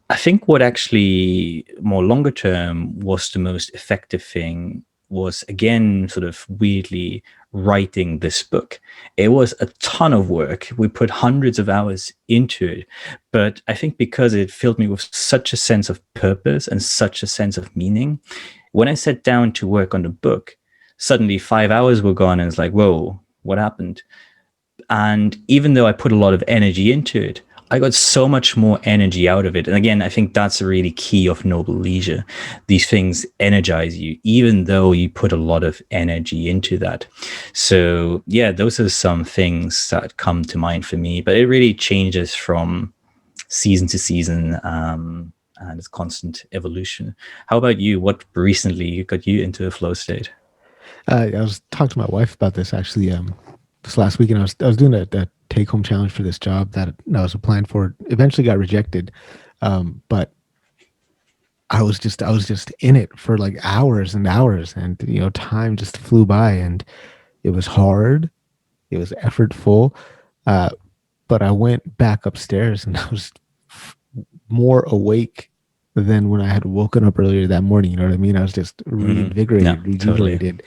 [SPEAKER 2] I think what actually more longer term was the most effective thing was, again, sort of weirdly, writing this book. It was a ton of work. We put hundreds of hours into it. But I think because it filled me with such a sense of purpose and such a sense of meaning, when I sat down to work on the book, suddenly 5 hours were gone and it's like, whoa, what happened? And even though I put a lot of energy into it, I got so much more energy out of it. And again, I think that's a really key of noble leisure. These things energize you, even though you put a lot of energy into that. So yeah, those are some things that come to mind for me, but it really changes from season to season. And it's constant evolution. How about you? What recently got you into a flow state?
[SPEAKER 1] I was talking to my wife about this actually. This last weekend, I was doing a take home challenge for this job that I was applying for. Eventually, got rejected, but I was just in it for like hours and hours, and time just flew by, and it was hard. It was effortful, but I went back upstairs, and I was more awake than when I had woken up earlier that morning. You know what I mean? I was just reinvigorated,
[SPEAKER 2] No, totally.
[SPEAKER 1] rejuvenated.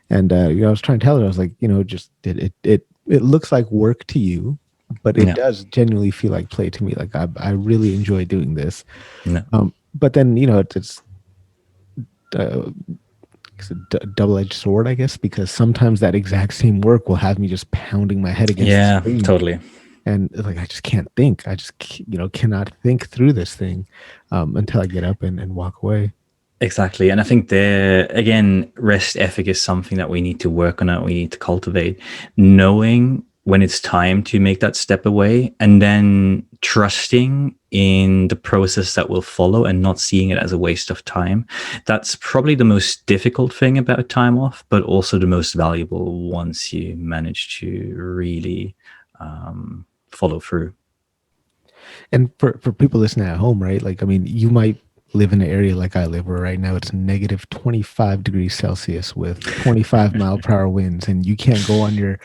[SPEAKER 1] And I was trying to tell her, I was like, just it looks like work to you, but it
[SPEAKER 2] Yeah.
[SPEAKER 1] does genuinely feel like play to me. Like I really enjoy doing this.
[SPEAKER 2] No.
[SPEAKER 1] But then uh, it's a double-edged sword, I guess, because sometimes that exact same work will have me just pounding my head against the
[SPEAKER 2] Yeah,
[SPEAKER 1] screen,
[SPEAKER 2] totally.
[SPEAKER 1] and like I just can't think. I just cannot think through this thing until I get up and walk away.
[SPEAKER 2] Exactly. And I think there, again, rest ethic is something that we need to work on, that we need to cultivate. Knowing when it's time to make that step away, and then trusting in the process that will follow and not seeing it as a waste of time. That's probably the most difficult thing about time off, but also the most valuable once you manage to really follow through.
[SPEAKER 1] And for people listening at home, right? Like, I mean, you might live in an area like I live, where right now it's negative 25 degrees Celsius with 25-mile-per-hour winds, and you can't go on your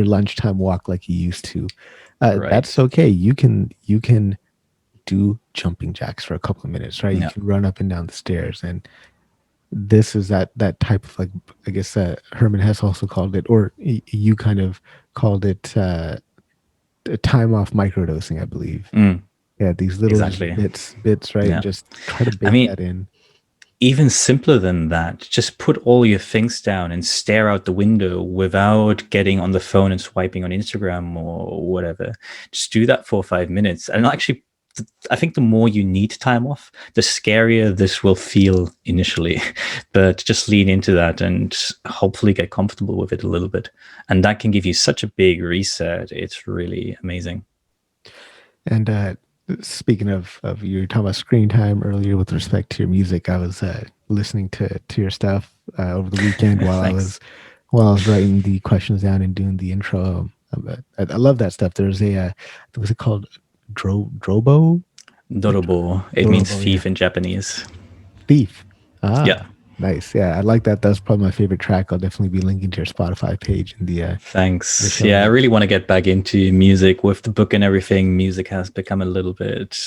[SPEAKER 1] lunchtime walk like you used to. That's
[SPEAKER 2] Right.
[SPEAKER 1] okay. You can do jumping jacks for a couple of minutes, right? You
[SPEAKER 2] Yeah.
[SPEAKER 1] can run up and down the stairs, and this is that type of, like, I guess Herman Hesse also called it, or you kind of called it, time off microdosing, I believe.
[SPEAKER 2] Mm,
[SPEAKER 1] Yeah, these little just
[SPEAKER 2] exactly.
[SPEAKER 1] bits, right?
[SPEAKER 2] Yeah.
[SPEAKER 1] Just try to
[SPEAKER 2] I
[SPEAKER 1] bake
[SPEAKER 2] mean,
[SPEAKER 1] that in.
[SPEAKER 2] even simpler than that, just put all your things down and stare out the window without getting on the phone and swiping on Instagram or whatever. Just do that for 5 minutes. And actually, I think the more you need time off, the scarier this will feel initially. But just lean into that and hopefully get comfortable with it a little bit. And that can give you such a big reset. It's really amazing.
[SPEAKER 1] And speaking of you were talking about screen time earlier with respect to your music, I was listening to your stuff over the weekend while I
[SPEAKER 2] Thanks.
[SPEAKER 1] was writing the questions down and doing the intro. I love that stuff. There's what's it called? Drobo?
[SPEAKER 2] Dorobo, it means
[SPEAKER 1] Dorobo, yeah.
[SPEAKER 2] thief in Japanese.
[SPEAKER 1] Thief.
[SPEAKER 2] Yeah.
[SPEAKER 1] Ah, nice. Yeah, I like that. That's probably my favorite track. I'll definitely be linking to your Spotify page in the
[SPEAKER 2] Thanks.
[SPEAKER 1] show
[SPEAKER 2] Yeah, I
[SPEAKER 1] notes.
[SPEAKER 2] really want to get back into music with the book and everything. Music has become a little bit.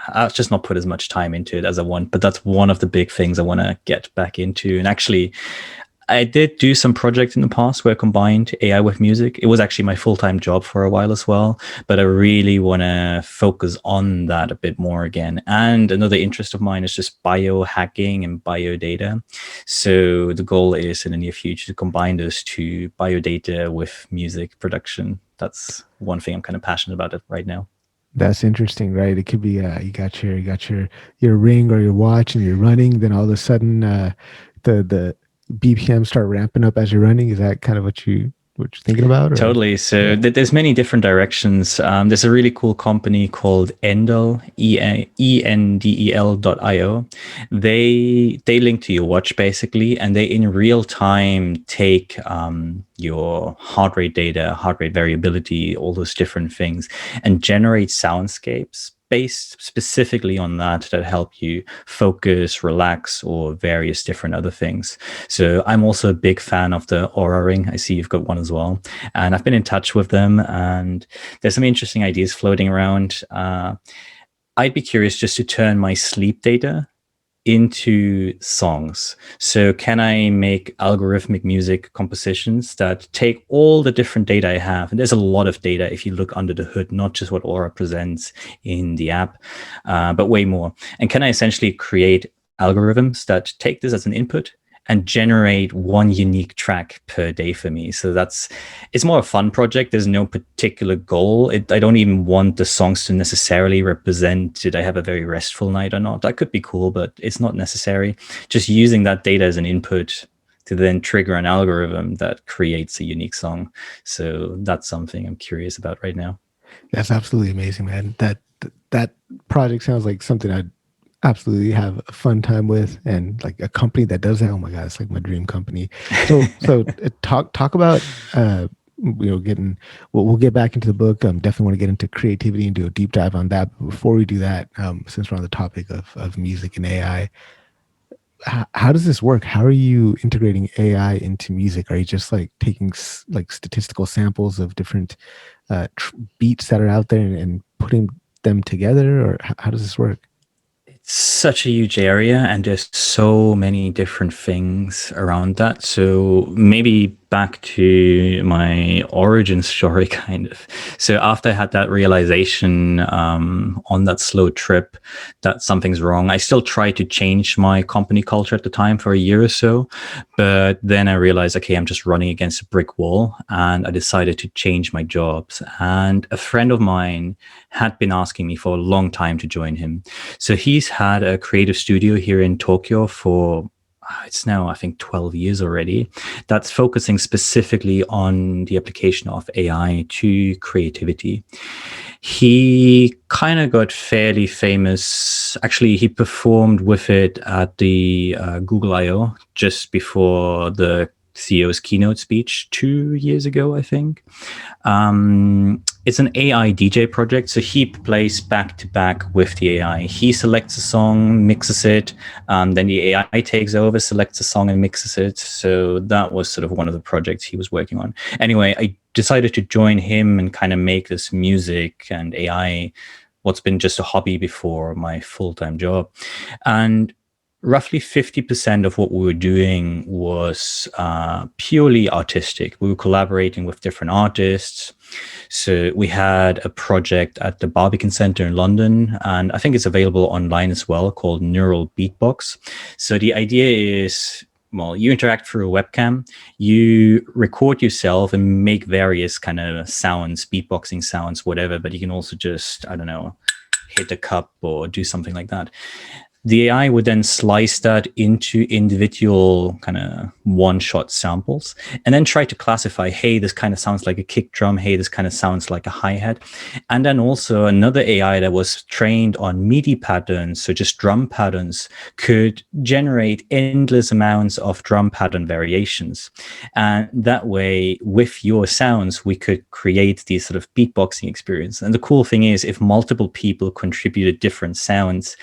[SPEAKER 2] I've just not put as much time into it as I want, but that's one of the big things I want to get back into. And actually, I did do some projects in the past where I combined AI with music. It was actually my full-time job for a while as well, but I really want to focus on that a bit more again. And another interest of mine is just biohacking and biodata. So the goal is in the near future to combine those two, biodata with music production. That's one thing I'm kind of passionate about it right now.
[SPEAKER 1] That's interesting, right? It could be you got your ring or your watch, and you're running. Then all of a sudden, the BPM start ramping up as you're running. Is that kind of what you're thinking about, or?
[SPEAKER 2] Totally. So
[SPEAKER 1] Yeah,
[SPEAKER 2] there's many different directions. There's a really cool company called Endel, Endel.io. They link to your watch basically, and they in real time take your heart rate data, heart rate variability, all those different things, and generate soundscapes based specifically on that help you focus, relax, or various different other things. So I'm also a big fan of the Aura Ring. I see you've got one as well, and I've been in touch with them. And there's some interesting ideas floating around. I'd be curious just to turn my sleep data into songs. So can I make algorithmic music compositions that take all the different data I have? And there's a lot of data if you look under the hood, not just what Aura presents in the app, but way more. And can I essentially create algorithms that take this as an input and generate one unique track per day for me? So it's more a fun project. There's no particular goal. I don't even want the songs to necessarily represent did I have a very restful night or not. That could be cool, but it's not necessary. Just using that data as an input to then trigger an algorithm that creates a unique song. So that's something I'm curious about right now.
[SPEAKER 1] that's absolutely amazing, man. That project sounds like something I'd absolutely have a fun time with, and like a company that does that. Oh my god, it's like my dream company. So talk about getting. We'll get back into the book. Definitely want to get into creativity and do a deep dive on that. But before we do that, since we're on the topic of music and AI, how does this work? How are you integrating AI into music? Are you just like taking like statistical samples of different beats that are out there, and putting them together, or how does this work?
[SPEAKER 2] such a huge area and there's so many different things around that. So maybe back to my origin story, kind of. So after I had that realization on that slow trip that something's wrong, I still tried to change my company culture at the time for a year or so. But then I realized, okay, I'm just running against a brick wall, and I decided to change my jobs. And a friend of mine had been asking me for a long time to join him. So he's had a creative studio here in Tokyo for it's now, I think, 12 years already, that's focusing specifically on the application of AI to creativity. He kind of got fairly famous. Actually, he performed with it at the Google I/O just before the CEO's keynote speech 2 years ago, I think. It's an AI DJ project, so he plays back to back with the AI. He selects a song, mixes it, then the AI takes over, selects a song, and mixes it. So that was sort of one of the projects he was working on. Anyway, I decided to join him and kind of make this music and AI what's been just a hobby before my full-time job. And roughly 50% of what we were doing was purely artistic. We were collaborating with different artists. So we had a project at the Barbican Centre in London, and I think it's available online as well, called Neural Beatbox. So the idea is, well, you interact through a webcam, you record yourself and make various kind of sounds, beatboxing sounds, whatever, but you can also just, I don't know, hit a cup or do something like that. The AI would then slice that into individual kind of one-shot samples and then try to classify, hey, this kind of sounds like a kick drum. Hey, this kind of sounds like a hi-hat. And then also another AI that was trained on MIDI patterns, so just drum patterns, could generate endless amounts of drum pattern variations. And that way, with your sounds, we could create these sort of beatboxing experience. And the cool thing is, if multiple people contributed different sounds,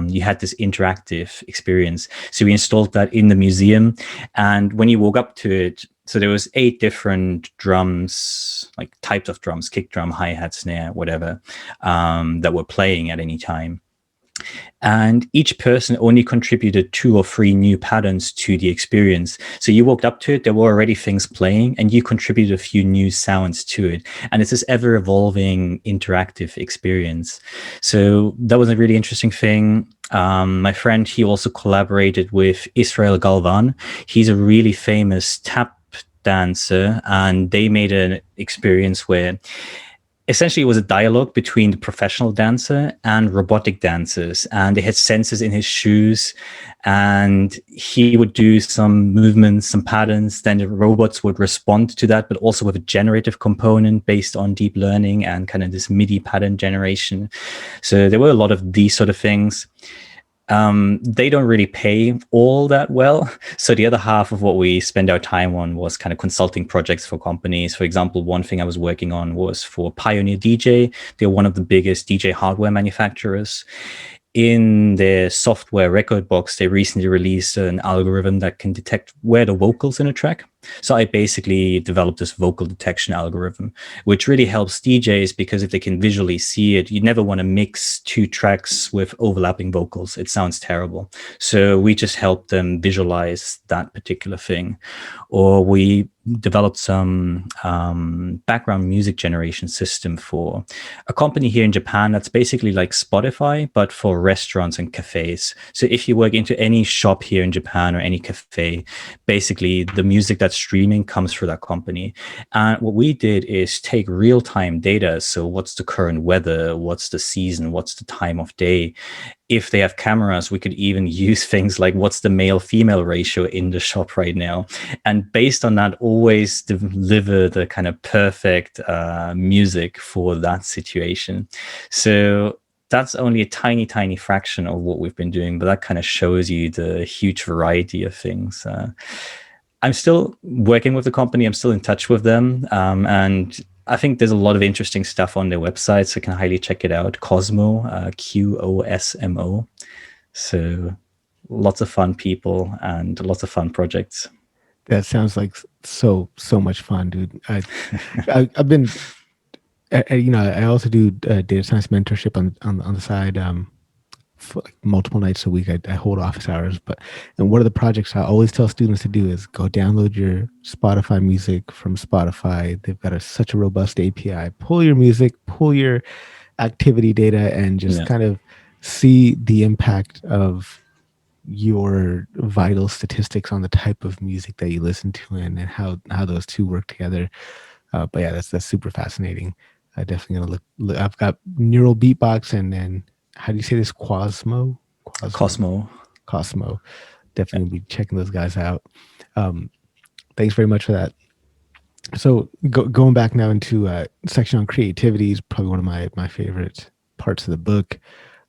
[SPEAKER 2] you had this interactive experience. So we installed that in the museum, and when you walk up to it, so there was 8 different drums, like types of drums, kick drum, hi-hat, snare, whatever, that were playing at any time. And each person only contributed 2 or 3 new patterns to the experience. So you walked up to it, there were already things playing, and you contributed a few new sounds to it. And it's this ever evolving interactive experience. So that was a really interesting thing. My friend, he also collaborated with Israel Galvan. He's a really famous tap dancer, and they made an experience where essentially it was a dialogue between the professional dancer and robotic dancers, and they had sensors in his shoes, and he would do some movements, some patterns, then the robots would respond to that, but also with a generative component based on deep learning and kind of this MIDI pattern generation. So there were a lot of these sort of things. They don't really pay all that well. So the other half of what we spend our time on was kind of consulting projects for companies. For example, one thing I was working on was for Pioneer DJ. They're one of the biggest DJ hardware manufacturers. In their software record box, they recently released an algorithm that can detect where the vocals in a track. So I basically developed this vocal detection algorithm, which really helps DJs, because if they can visually see it, you never want to mix 2 tracks with overlapping vocals. It sounds terrible. So we just help them visualize that particular thing. Or we developed some background music generation system for a company here in Japan that's basically like Spotify, but for restaurants and cafes. So if you work into any shop here in Japan or any cafe, basically the music that's streaming comes through that company. And what we did is take real-time data. So what's the current weather? What's the season? What's the time of day? If they have cameras, we could even use things like what's the male-female ratio in the shop right now. And based on that, always deliver the kind of perfect music for that situation. So that's only a tiny, tiny fraction of what we've been doing, but that kind of shows you the huge variety of things. I'm still working with the company. I'm still in touch with them. And I think there's a lot of interesting stuff on their website, so I can highly check it out. Cosmo, Qosmo. So lots of fun people and lots of fun projects.
[SPEAKER 1] That sounds like so much fun, dude. I've been, I also do data science mentorship on the side. for like multiple nights a week. I hold office hours, but and one of the projects I always tell students to do is go download your Spotify music from Spotify. They've got such a robust API. Pull your music, pull your activity data, and just
[SPEAKER 2] Yeah.
[SPEAKER 1] kind of see the impact of your vital statistics on the type of music that you listen to and how those two work together. But yeah, that's super fascinating. I definitely gonna look. I've got neural beatbox and then how do you say this?
[SPEAKER 2] Cosmo.
[SPEAKER 1] Cosmo. Definitely gonna be checking those guys out. Um, Thanks very much for that. So going back now into section on creativity is probably one of my favorite parts of the book.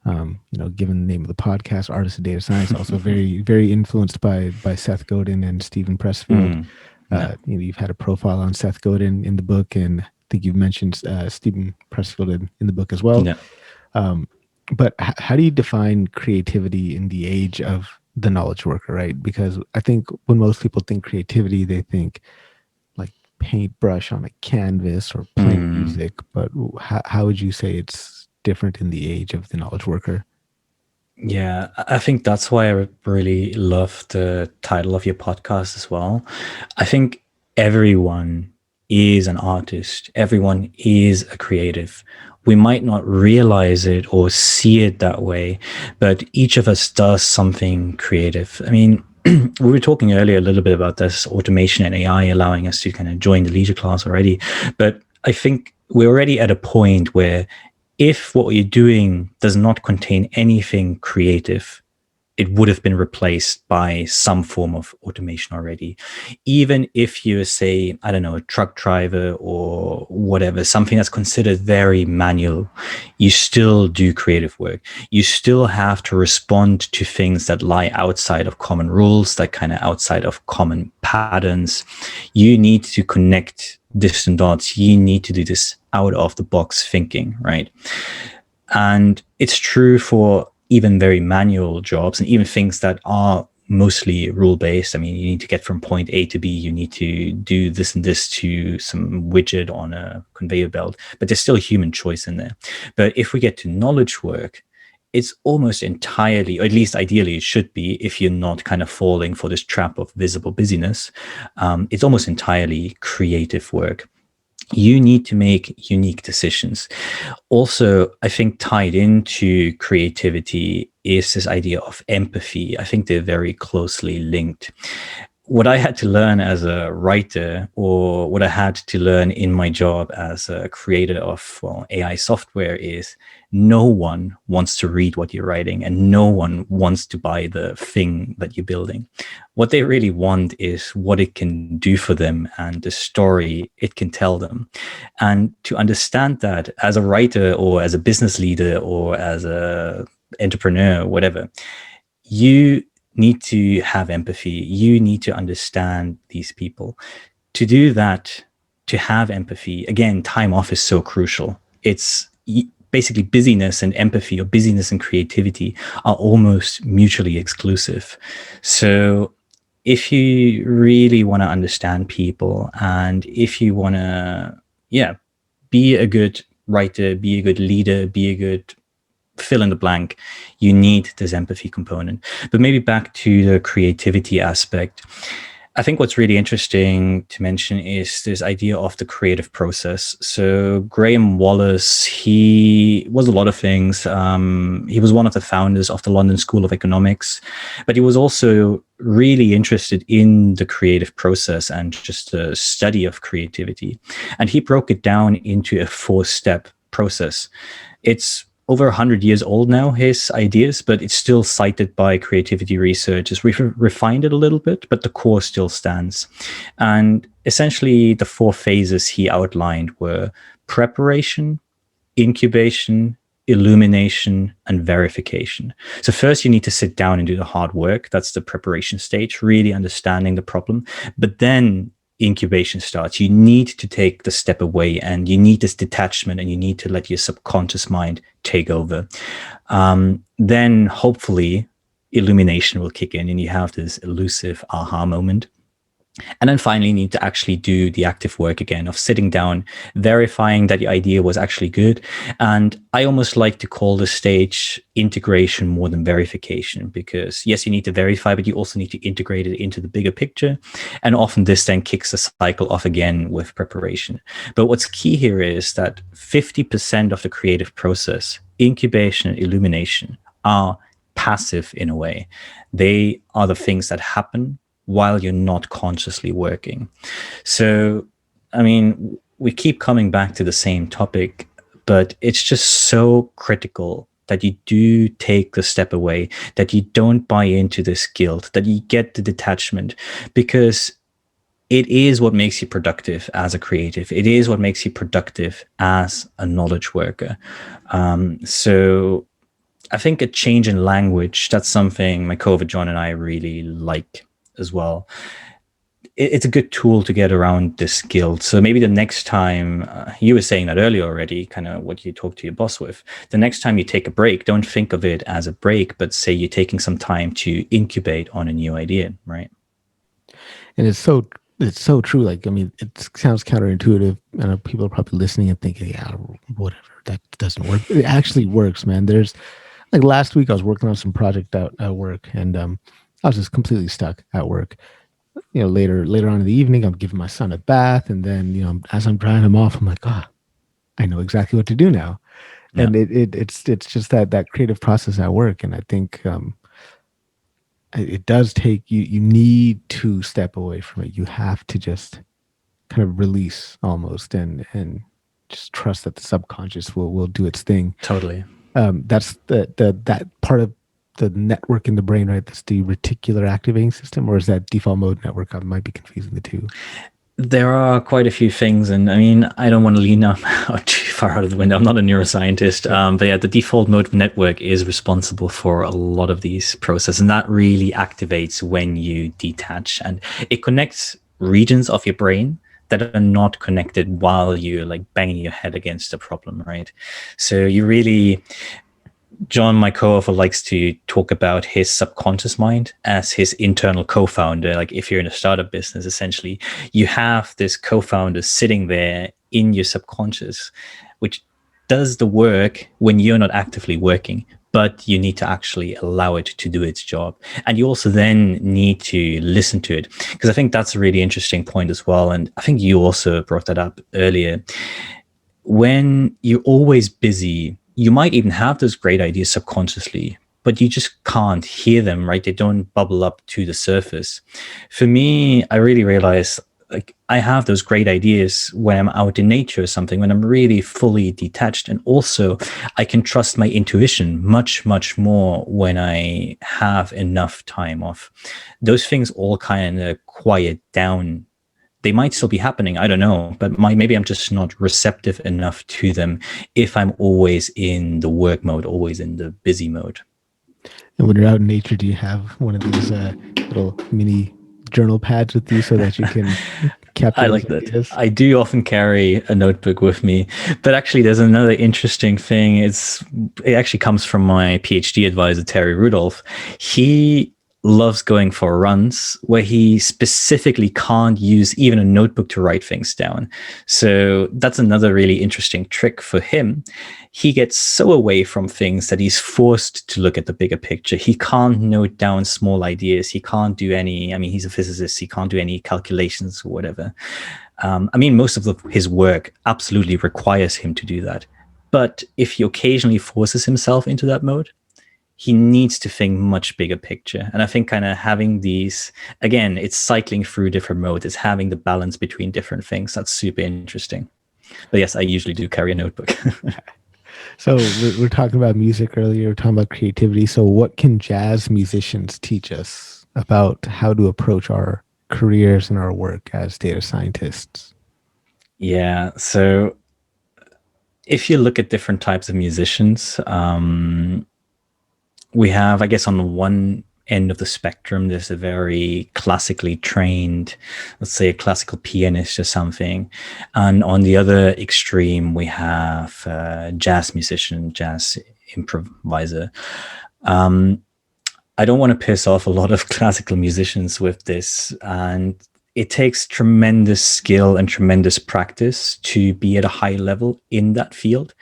[SPEAKER 1] Given the name of the podcast, Artists of Data Science, also very influenced by Seth Godin and Stephen Pressfield.
[SPEAKER 2] Mm, yeah.
[SPEAKER 1] You've had a profile on Seth Godin in the book, and I think you've mentioned Stephen Pressfield in the book as well.
[SPEAKER 2] Yeah.
[SPEAKER 1] But how do you define creativity in the age of the knowledge worker, right? Because I think when most people think creativity, they think like paintbrush on a canvas or playing
[SPEAKER 2] Mm.
[SPEAKER 1] music. But how would you say it's different in the age of the knowledge worker?
[SPEAKER 2] Yeah, I think that's why I really love the title of your podcast as well. I think everyone is an artist, everyone is a creative. We might not realize it or see it that way, but each of us does something creative. I mean, we were talking earlier a little bit about this automation and AI allowing us to kind of join the leisure class already. But I think we're already at a point where if what you're doing does not contain anything creative, it would have been replaced by some form of automation already. Even if you say, I don't know, a truck driver or whatever, something that's considered very manual, you still do creative work. You still have to respond to things that lie outside of common rules, that kind of outside of common patterns. You need to connect distant dots. You need to do this out of the box thinking, right? And it's true for even very manual jobs and even things that are mostly rule based. I mean, you need to get from point A to B, you need to do this and this to some widget on a conveyor belt, but there's still human choice in there. But if we get to knowledge work, it's almost entirely, or at least ideally it should be, if you're not kind of falling for this trap of visible busyness, it's almost entirely creative work. You need to make unique decisions. Also, I think tied into creativity is this idea of empathy. I think they're very closely linked. What I had to learn as a writer, or what I had to learn in my job as a creator of AI software, is no one wants to read what you're writing and no one wants to buy the thing that you're building. What they really want is what it can do for them and the story it can tell them. And to understand that as a writer or as a business leader or as a entrepreneur, whatever, you need to have empathy. You need to understand these people. To do that, to have empathy, again, time off is so crucial. It's basically busyness and empathy, or busyness and creativity, are almost mutually exclusive. So if you really want to understand people, and if you want to, yeah, be a good writer, be a good leader, be a good fill in the blank, you need this empathy component. But maybe back to the creativity aspect, I think what's really interesting to mention is this idea of the creative process. So Graham Wallace, he was a lot of things. He was one of the founders of the London School of Economics, but he was also really interested in the creative process and just the study of creativity. And he broke it down into a 4-step process. It's over 100 years old now, his ideas, but it's still cited by creativity researchers. We've refined it a little bit, but the core still stands. And essentially, the 4 phases he outlined were preparation, incubation, illumination, and verification. So first you need to sit down and do the hard work. That's the preparation stage, really understanding the problem. But then incubation starts. You need to take the step away, and you need this detachment, and you need to let your subconscious mind take over. Then hopefully illumination will kick in and you have this elusive aha moment. And then finally, you need to actually do the active work again of sitting down, verifying that the idea was actually good. And I almost like to call this stage integration more than verification, because yes, you need to verify, but you also need to integrate it into the bigger picture. And often this then kicks the cycle off again with preparation. But what's key here is that 50% of the creative process, incubation and illumination, are passive in a way. They are the things that happen while you're not consciously working. So, I mean, we keep coming back to the same topic, but it's just so critical that you do take the step away, that you don't buy into this guilt, that you get the detachment, because it is what makes you productive as a creative. It is what makes you productive as a knowledge worker. So I think a change in language, that's something my co John and I really like as well. It's a good tool to get around this guilt. So maybe the next time, you were saying that earlier already, kind of what you talk to your boss with, the next time you take a break, don't think of it as a break, but say you're taking some time to incubate on a new idea, right?
[SPEAKER 1] And it's so true. Like, I mean, it sounds counterintuitive. I know people are probably listening and thinking, yeah, whatever, that doesn't work. It actually works, man. There's like last week I was working on some project out at work, and I was just completely stuck at work. Later on in the evening, I'm giving my son a bath, and then as I'm drying him off, I'm like, I know exactly what to do now.
[SPEAKER 2] Yeah,
[SPEAKER 1] And it's just that creative process at work, and I think it does take you. You need to step away from it. You have to just kind of release almost, and just trust that the subconscious will do its thing.
[SPEAKER 2] totally.
[SPEAKER 1] That's that part of the network in the brain, right? That's the reticular activating system, or is that default mode network? I might be confusing the two.
[SPEAKER 2] There are quite a few things, and I mean, I don't want to lean out too far out of the window. I'm not a neuroscientist, but yeah, the default mode network is responsible for a lot of these processes, and that really activates when you detach, and it connects regions of your brain that are not connected while you're like banging your head against a problem, right? So you really, John, my co-author, likes to talk about his subconscious mind as his internal co-founder. Like if you're in a startup business, essentially, you have this co-founder sitting there in your subconscious, which does the work when you're not actively working, but you need to actually allow it to do its job. And you also then need to listen to it, because I think that's a really interesting point as well. And I think you also brought that up earlier. When you're always busy, you might even have those great ideas subconsciously, but you just can't hear them, right? They don't bubble up to the surface. For me, I really realize like I have those great ideas when I'm out in nature or something, when I'm really fully detached. And also I can trust my intuition much, much more when I have enough time off. Those things all kind of quiet down. They might still be happening, I don't know, but maybe I'm just not receptive enough to them if I'm always in the work mode, always in the busy mode.
[SPEAKER 1] And when you're out in nature, do you have one of these little mini journal pads with you so that you can
[SPEAKER 2] I
[SPEAKER 1] capture those
[SPEAKER 2] like that.
[SPEAKER 1] ideas?
[SPEAKER 2] I do often carry a notebook with me, but actually, there's another interesting thing. It actually comes from my PhD advisor, Terry Rudolph. He loves going for runs where he specifically can't use even a notebook to write things down. So that's another really interesting trick for him. He gets so away from things that he's forced to look at the bigger picture. He can't note down small ideas. He can't do any, I mean, he's a physicist. He can't do any calculations or whatever. I mean, most of his work absolutely requires him to do that. But if he occasionally forces himself into that mode, he needs to think much bigger picture. And I think kind of having these, again, it's cycling through different modes. It's having the balance between different things. That's super interesting. But yes, I usually do carry a notebook.
[SPEAKER 1] So we're talking about music earlier. We're talking about creativity. So what can jazz musicians teach us about how to approach our careers and our work as data scientists?
[SPEAKER 2] Yeah. So if you look at different types of musicians, we have, I guess, on the one end of the spectrum, there's a very classically trained, let's say a classical pianist or something. And on the other extreme, we have a jazz musician, jazz improviser. I don't want to piss off a lot of classical musicians with this. And it takes tremendous skill and tremendous practice to be at a high level in that field.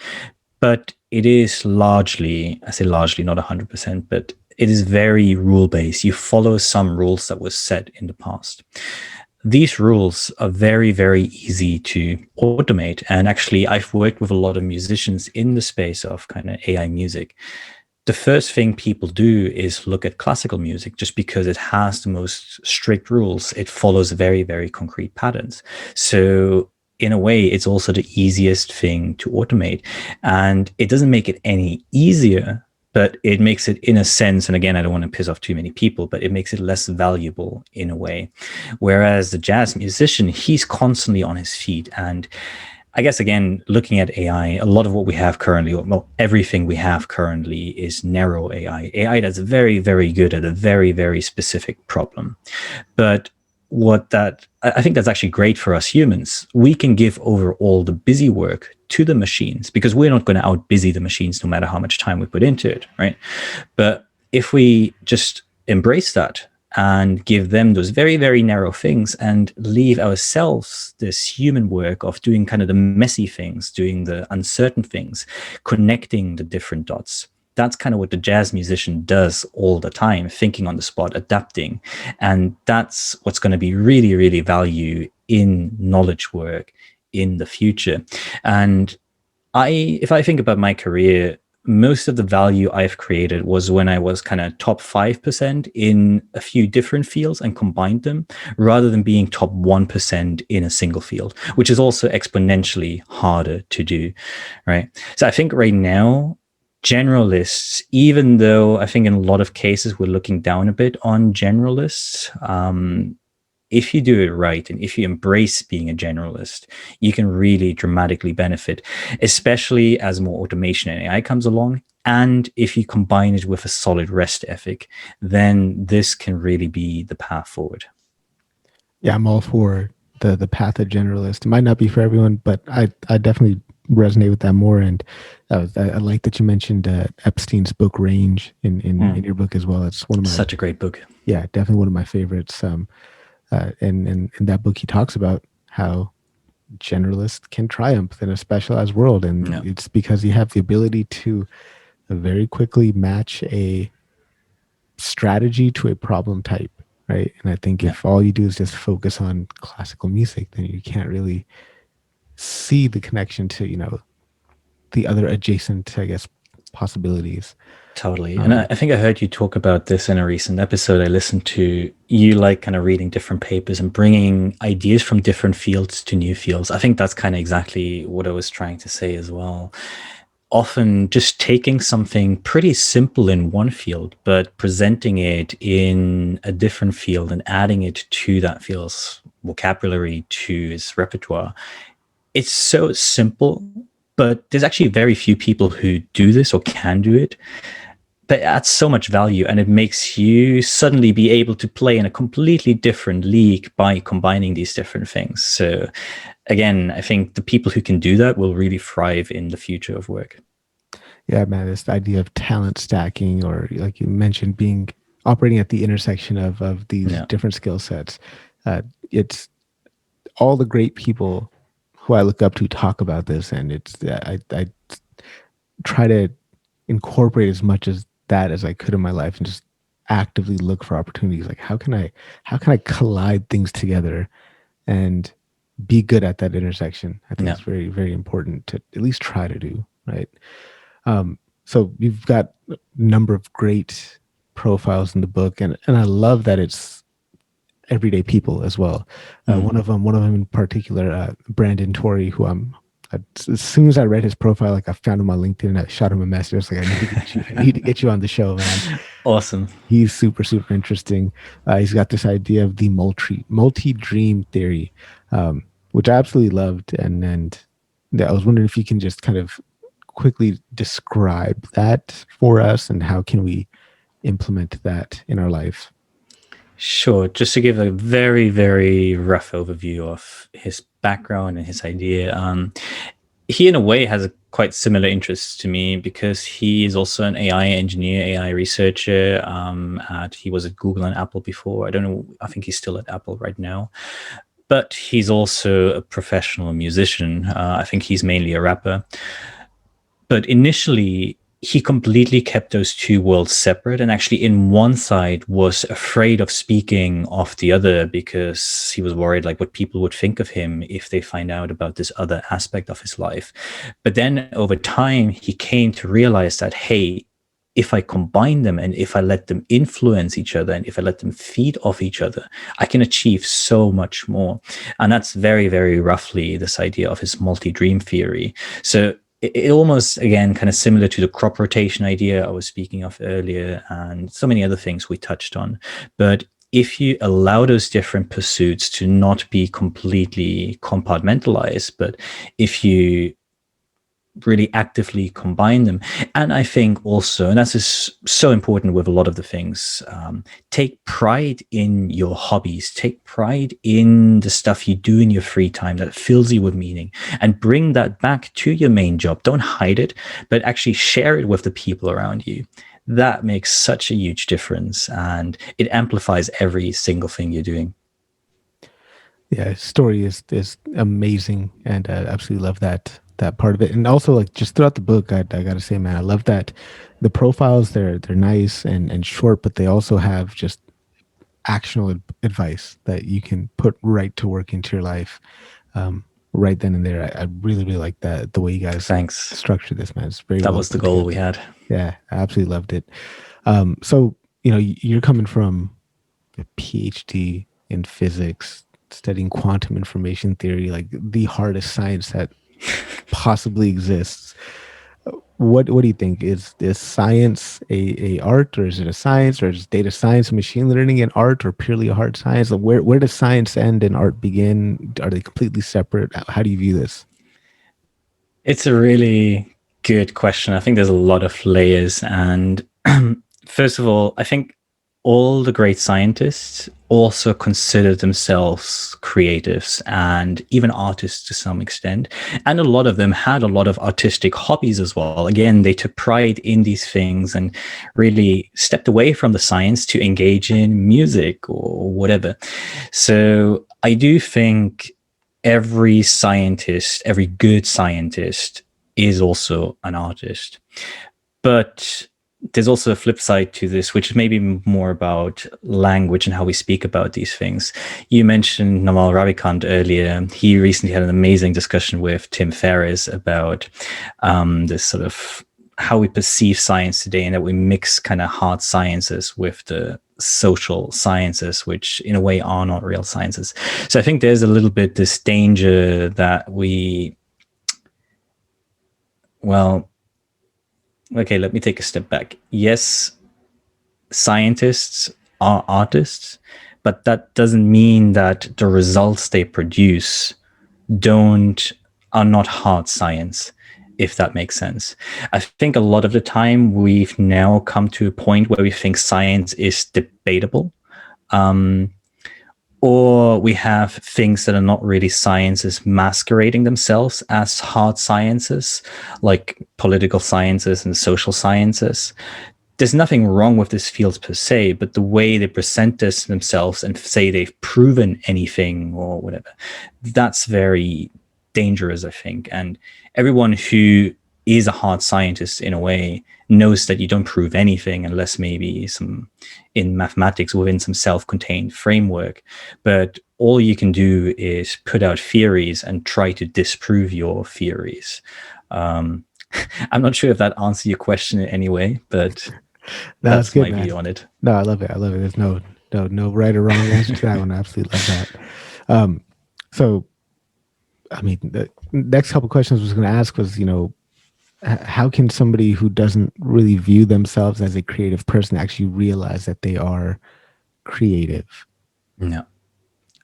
[SPEAKER 2] But it is largely, I say largely, not 100%, but it is very rule based. You follow some rules that were set in the past. These rules are very, very easy to automate. And actually, I've worked with a lot of musicians in the space of kind of AI music. The first thing people do is look at classical music just because it has the most strict rules. It follows very, very concrete patterns. So, in a way, it's also the easiest thing to automate. And it doesn't make it any easier, but it makes it, in a sense, and again, I don't want to piss off too many people, but it makes it less valuable in a way. Whereas the jazz musician, he's constantly on his feet. And I guess, again, looking at AI, a lot of what we have currently, well, everything we have currently is narrow AI that's very, very good at a very, very specific problem. But I think that's actually great for us humans. We can give over all the busy work to the machines because we're not going to out busy the machines no matter how much time we put into it, right? But if we just embrace that and give them those very, very narrow things and leave ourselves this human work of doing kind of the messy things, doing the uncertain things, connecting the different dots. That's kind of what the jazz musician does all the time, thinking on the spot, adapting. And that's what's going to be really, really value in knowledge work in the future. And if I think about my career, most of the value I've created was when I was kind of top 5% in a few different fields and combined them rather than being top 1% in a single field, which is also exponentially harder to do, right? So I think right now, generalists, even though I think in a lot of cases we're looking down a bit on generalists, if you do it right and if you embrace being a generalist, you can really dramatically benefit, especially as more automation and AI comes along. And if you combine it with a solid rest ethic, then this can really be the path forward.
[SPEAKER 1] Yeah, I'm all for the path of generalist. It might not be for everyone, but I definitely resonate with that more. And I like that you mentioned Epstein's book Range in your book as well. It's one of my
[SPEAKER 2] such a great book.
[SPEAKER 1] Yeah, definitely one of my favorites. And in that book, he talks about how generalists can triumph in a specialized world, and it's because you have the ability to very quickly match a strategy to a problem type, right? And I think if all you do is just focus on classical music, then you can't really see the connection to the other adjacent, I guess, possibilities.
[SPEAKER 2] Totally. And I think I heard you talk about this in a recent episode I listened to. You like kind of reading different papers and bringing ideas from different fields to new fields. I think that's kind of exactly what I was trying to say as well. Often just taking something pretty simple in one field, but presenting it in a different field and adding it to that field's vocabulary, to its repertoire. It's so simple, but there's actually very few people who do this or can do it. But it adds so much value, and it makes you suddenly be able to play in a completely different league by combining these different things. So again, I think the people who can do that will really thrive in the future of work.
[SPEAKER 1] Yeah, man, this idea of talent stacking, or like you mentioned, being operating at the intersection of these different skill sets. It's all the great people who I look up to talk about this, and I try to incorporate as much as that as I could in my life and just actively look for opportunities. Like how can I collide things together and be good at that intersection? I think it's very, very important to at least try to do, right? So you've got a number of great profiles in the book, and I love that it's everyday people as well. One of them in particular, Brandon Torrey, who as soon as I read his profile, like I found him on LinkedIn and I shot him a message. I was like, I need to get you on the show, man.
[SPEAKER 2] Awesome.
[SPEAKER 1] He's super, super interesting. He's got this idea of the multi-dream theory, which I absolutely loved. And I was wondering if you can just kind of quickly describe that for us and how can we implement that in our life?
[SPEAKER 2] Sure. Just to give a very, very rough overview of his background and his idea. He, in a way, has a quite similar interests to me because he is also an AI engineer, AI researcher. He was at Google and Apple before. I don't know. I think he's still at Apple right now. but he's also a professional musician. I think he's mainly a rapper. But initially, he completely kept those two worlds separate. And actually, in one side, was afraid of speaking of the other because he was worried like what people would think of him if they find out about this other aspect of his life. But then over time, he came to realize that, hey, if I combine them and if I let them influence each other and if I let them feed off each other, I can achieve so much more. And that's very, very roughly this idea of his multi-dream theory. So it almost, again, kind of similar to the crop rotation idea I was speaking of earlier and so many other things we touched on. But if you allow those different pursuits to not be completely compartmentalized, but if you really actively combine them. And I think also, and that's just so important with a lot of the things, take pride in your hobbies, take pride in the stuff you do in your free time that fills you with meaning, and bring that back to your main job. Don't hide it, but actually share it with the people around you. That makes such a huge difference, and it amplifies every single thing you're doing.
[SPEAKER 1] Yeah, his story is amazing, and I absolutely love that part of it. And also, like, just throughout the book, I gotta say, man, I love that the profiles, they're nice and short, but they also have just actionable advice that you can put right to work into your life, right then and there. I really really like that, the way you guys
[SPEAKER 2] Thanks.
[SPEAKER 1] structure this, man. It's very
[SPEAKER 2] That
[SPEAKER 1] well
[SPEAKER 2] was the
[SPEAKER 1] put
[SPEAKER 2] goal we
[SPEAKER 1] together.
[SPEAKER 2] had.
[SPEAKER 1] Yeah, I absolutely loved it. So you're coming from a PhD in physics, studying quantum information theory, like the hardest science that possibly exists. What do you think? Is science a art, or is it a science, or is data science and machine learning an art, or purely a hard science? Like, where does science end and art begin? Are they completely separate? How do you view this?
[SPEAKER 2] It's a really good question. I think there's a lot of layers. And first of all, I think all the great scientists also consider themselves creatives and even artists to some extent. And a lot of them had a lot of artistic hobbies as well. Again, they took pride in these things and really stepped away from the science to engage in music or whatever. So I do think every scientist, every good scientist is also an artist. But there's also a flip side to this, which is maybe more about language and how we speak about these things. You mentioned Naval Ravikant earlier. He recently had an amazing discussion with Tim Ferriss about this sort of how we perceive science today, and that we mix kind of hard sciences with the social sciences, which in a way are not real sciences. So I think there's a little bit this danger that well, okay, let me take a step back. Yes, scientists are artists, but that doesn't mean that the results they produce don't are not hard science, if that makes sense. I think a lot of the time we've now come to a point where we think science is debatable. Or we have things that are not really sciences masquerading themselves as hard sciences, like political sciences and social sciences. There's nothing wrong with these fields per se, but the way they present this themselves and say they've proven anything or whatever, that's very dangerous, I think. And everyone who is a hard scientist in a way knows that you don't prove anything unless maybe some in mathematics within some self-contained framework. But all you can do is put out theories and try to disprove your theories. I'm not sure if that answers your question in any way, but
[SPEAKER 1] No, that's
[SPEAKER 2] that's
[SPEAKER 1] good,
[SPEAKER 2] my
[SPEAKER 1] man.
[SPEAKER 2] view on it.
[SPEAKER 1] No, I love it. I love it. There's no right or wrong answer to that one. I absolutely love that. So, I mean, the next couple questions I was going to ask was, how can somebody who doesn't really view themselves as a creative person actually realize that they are creative?
[SPEAKER 2] No,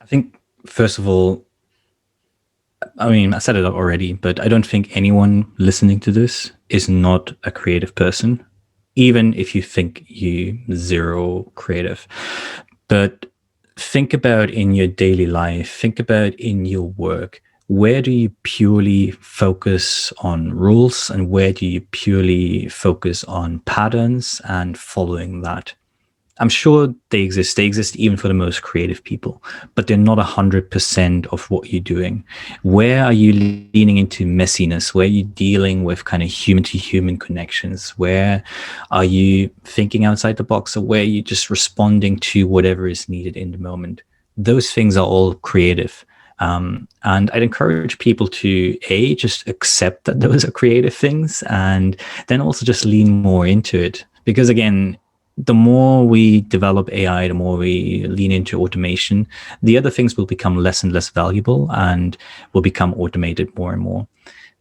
[SPEAKER 2] I think first of all, I mean, I said it already, but I don't think anyone listening to this is not a creative person, even if you think you zero creative. But think about in your daily life, think about in your work. Where do you purely focus on rules and where do you purely focus on patterns and following that? I'm sure they exist. They exist even for the most creative people, but they're not 100% of what you're doing. Where are you leaning into messiness? Where are you dealing with kind of human to human connections? Where are you thinking outside the box, or where are you just responding to whatever is needed in the moment? Those things are all creative. And I'd encourage people to just accept that those are creative things, and then also just lean more into it. Because again, the more we develop AI, the more we lean into automation, the other things will become less and less valuable and will become automated more and more.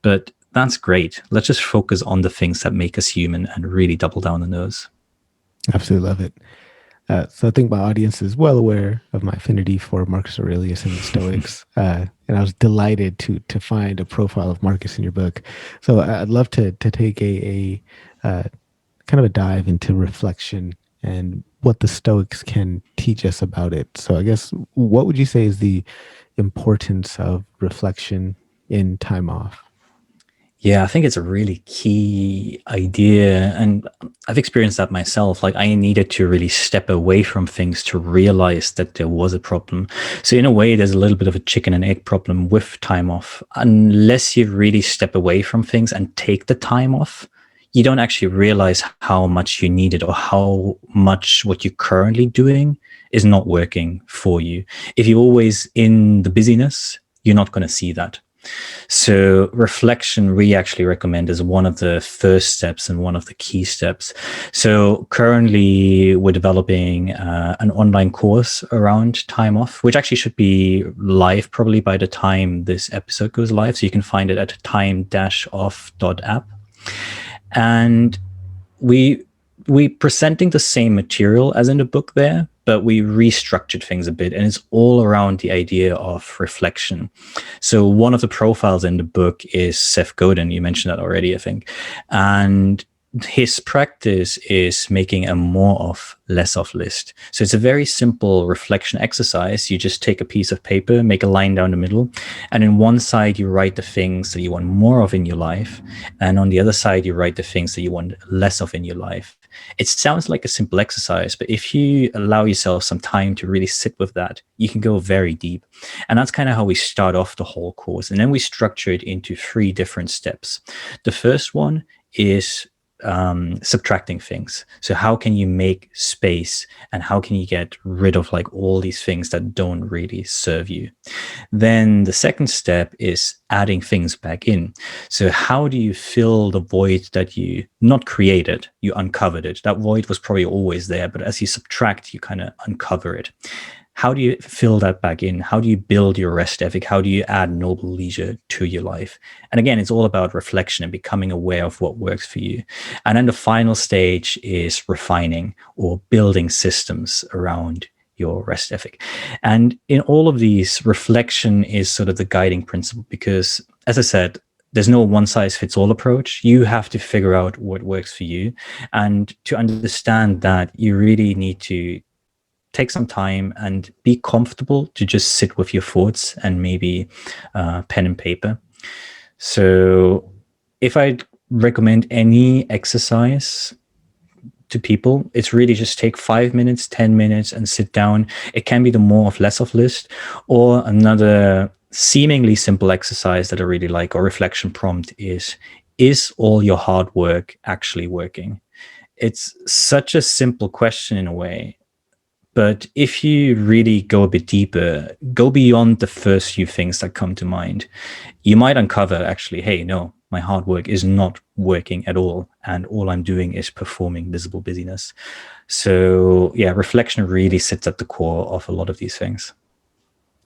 [SPEAKER 2] But that's great. Let's just focus on the things that make us human and really double down on those.
[SPEAKER 1] Absolutely love it. So I think my audience is well aware of my affinity for Marcus Aurelius and the Stoics, and I was delighted to find a profile of Marcus in your book. So I'd love to take a kind of a dive into reflection and what the Stoics can teach us about it. So I guess what would you say is the importance of reflection in time off?
[SPEAKER 2] Yeah, I think it's a really key idea. And I've experienced that myself. Like, I needed to really step away from things to realize that there was a problem. So, in a way, there's a little bit of a chicken and egg problem with time off. Unless you really step away from things and take the time off, you don't actually realize how much you need it, or how much what you're currently doing is not working for you. If you're always in the busyness, you're not going to see that. So reflection, we actually recommend, as one of the first steps and one of the key steps. So currently we're developing an online course around time off, which actually should be live probably by the time this episode goes live. So you can find it at time-off.app. And we presenting the same material as in the book there, but we restructured things a bit, and it's all around the idea of reflection. So one of the profiles in the book is Seth Godin. You mentioned that already, I think. And his practice is making a more of, less of list. So it's a very simple reflection exercise. You just take a piece of paper, make a line down the middle, and in one side you write the things that you want more of in your life, and on the other side you write the things that you want less of in your life. It sounds like a simple exercise, but if you allow yourself some time to really sit with that, you can go very deep. And that's kind of how we start off the whole course. And then we structure it into 3 different steps. The first one is subtracting things. So how can you make space, and how can you get rid of like all these things that don't really serve you? Then the second step is adding things back in. So how do you fill the void that you not created, you uncovered it? That void was probably always there, but as you subtract, you kind of uncover it. How do you fill that back in? How do you build your rest ethic? How do you add noble leisure to your life? And again, it's all about reflection and becoming aware of what works for you. And then the final stage is refining, or building systems around your rest ethic. And in all of these, reflection is sort of the guiding principle, because, as I said, there's no one size fits all approach. You have to figure out what works for you. And to understand that, you really need to take some time and be comfortable to just sit with your thoughts, and maybe pen and paper. So if I recommend any exercise to people, it's really just take 5 minutes, 10 minutes and sit down. It can be the more of, less of list, or another seemingly simple exercise that I really like, or reflection prompt, is all your hard work actually working? It's such a simple question in a way, but if you really go a bit deeper, go beyond the first few things that come to mind, you might uncover, actually, hey, no, my hard work is not working at all, and all I'm doing is performing visible busyness. So yeah, reflection really sits at the core of a lot of these things.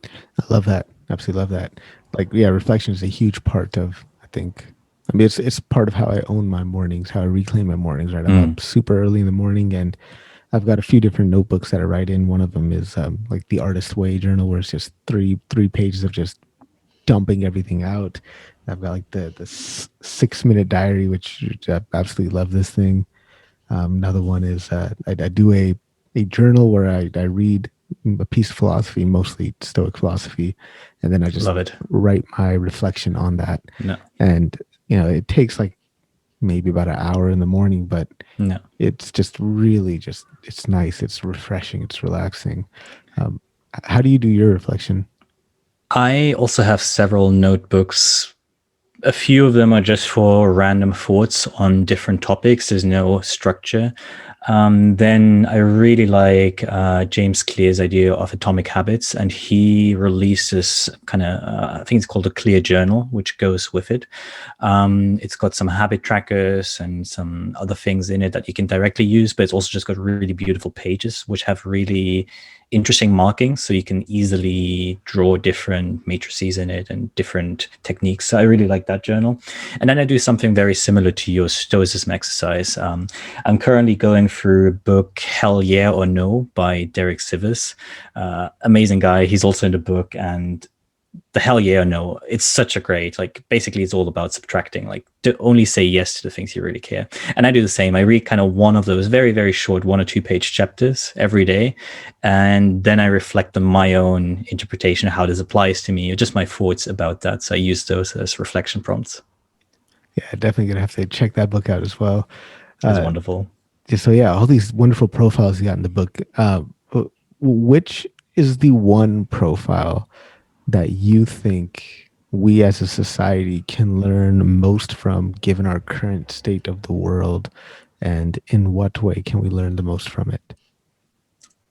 [SPEAKER 1] I love that. Absolutely love that. Like, yeah, reflection is a huge part of, I think, I mean, it's part of how I own my mornings, how I reclaim my mornings, right? I'm
[SPEAKER 2] Mm,
[SPEAKER 1] up super early in the morning, and I've got a few different notebooks that I write in. One of them is like the Artist Way journal, where it's just three pages of just dumping everything out. I've got like the 6 minute diary, which I absolutely love this thing. Another one is I do a journal where I read a piece of philosophy, mostly Stoic philosophy, and then I just
[SPEAKER 2] love it.
[SPEAKER 1] write my reflection on that.
[SPEAKER 2] No.
[SPEAKER 1] And it takes like maybe about an hour in the morning, but
[SPEAKER 2] No.
[SPEAKER 1] it's just really just it's nice, it's refreshing, it's relaxing. Um, how do you do your reflection?
[SPEAKER 2] I also have several notebooks. A few of them are just for random thoughts on different topics. There's no structure. Then I really like James Clear's idea of atomic habits, and he released this kind of, I think it's called a Clear Journal, which goes with it. It's got some habit trackers and some other things in it that you can directly use, but it's also just got really beautiful pages, which have really interesting markings, so you can easily draw different matrices in it and different techniques. So I really like that journal. And then I do something very similar to your stoicism exercise. I'm currently going through a book, Hell Yeah or No by Derek Sivers. Amazing guy. He's also in the book, and the hell yeah or no, it's such a great, like, basically it's all about subtracting, like, to only say yes to the things you really care. And I do the same. I read kind of one of those very, very short 1 or 2 page chapters every day, and then I reflect on my own interpretation of how this applies to me, or just my thoughts about that. So I use those as reflection prompts.
[SPEAKER 1] Yeah, definitely gonna have to check that book out as well.
[SPEAKER 2] It's
[SPEAKER 1] Uh,
[SPEAKER 2] wonderful.
[SPEAKER 1] so yeah, all these wonderful profiles you got in the book. Which is the one profile that you think we as a society can learn most from, given our current state of the world, and in what way can we learn the most from it?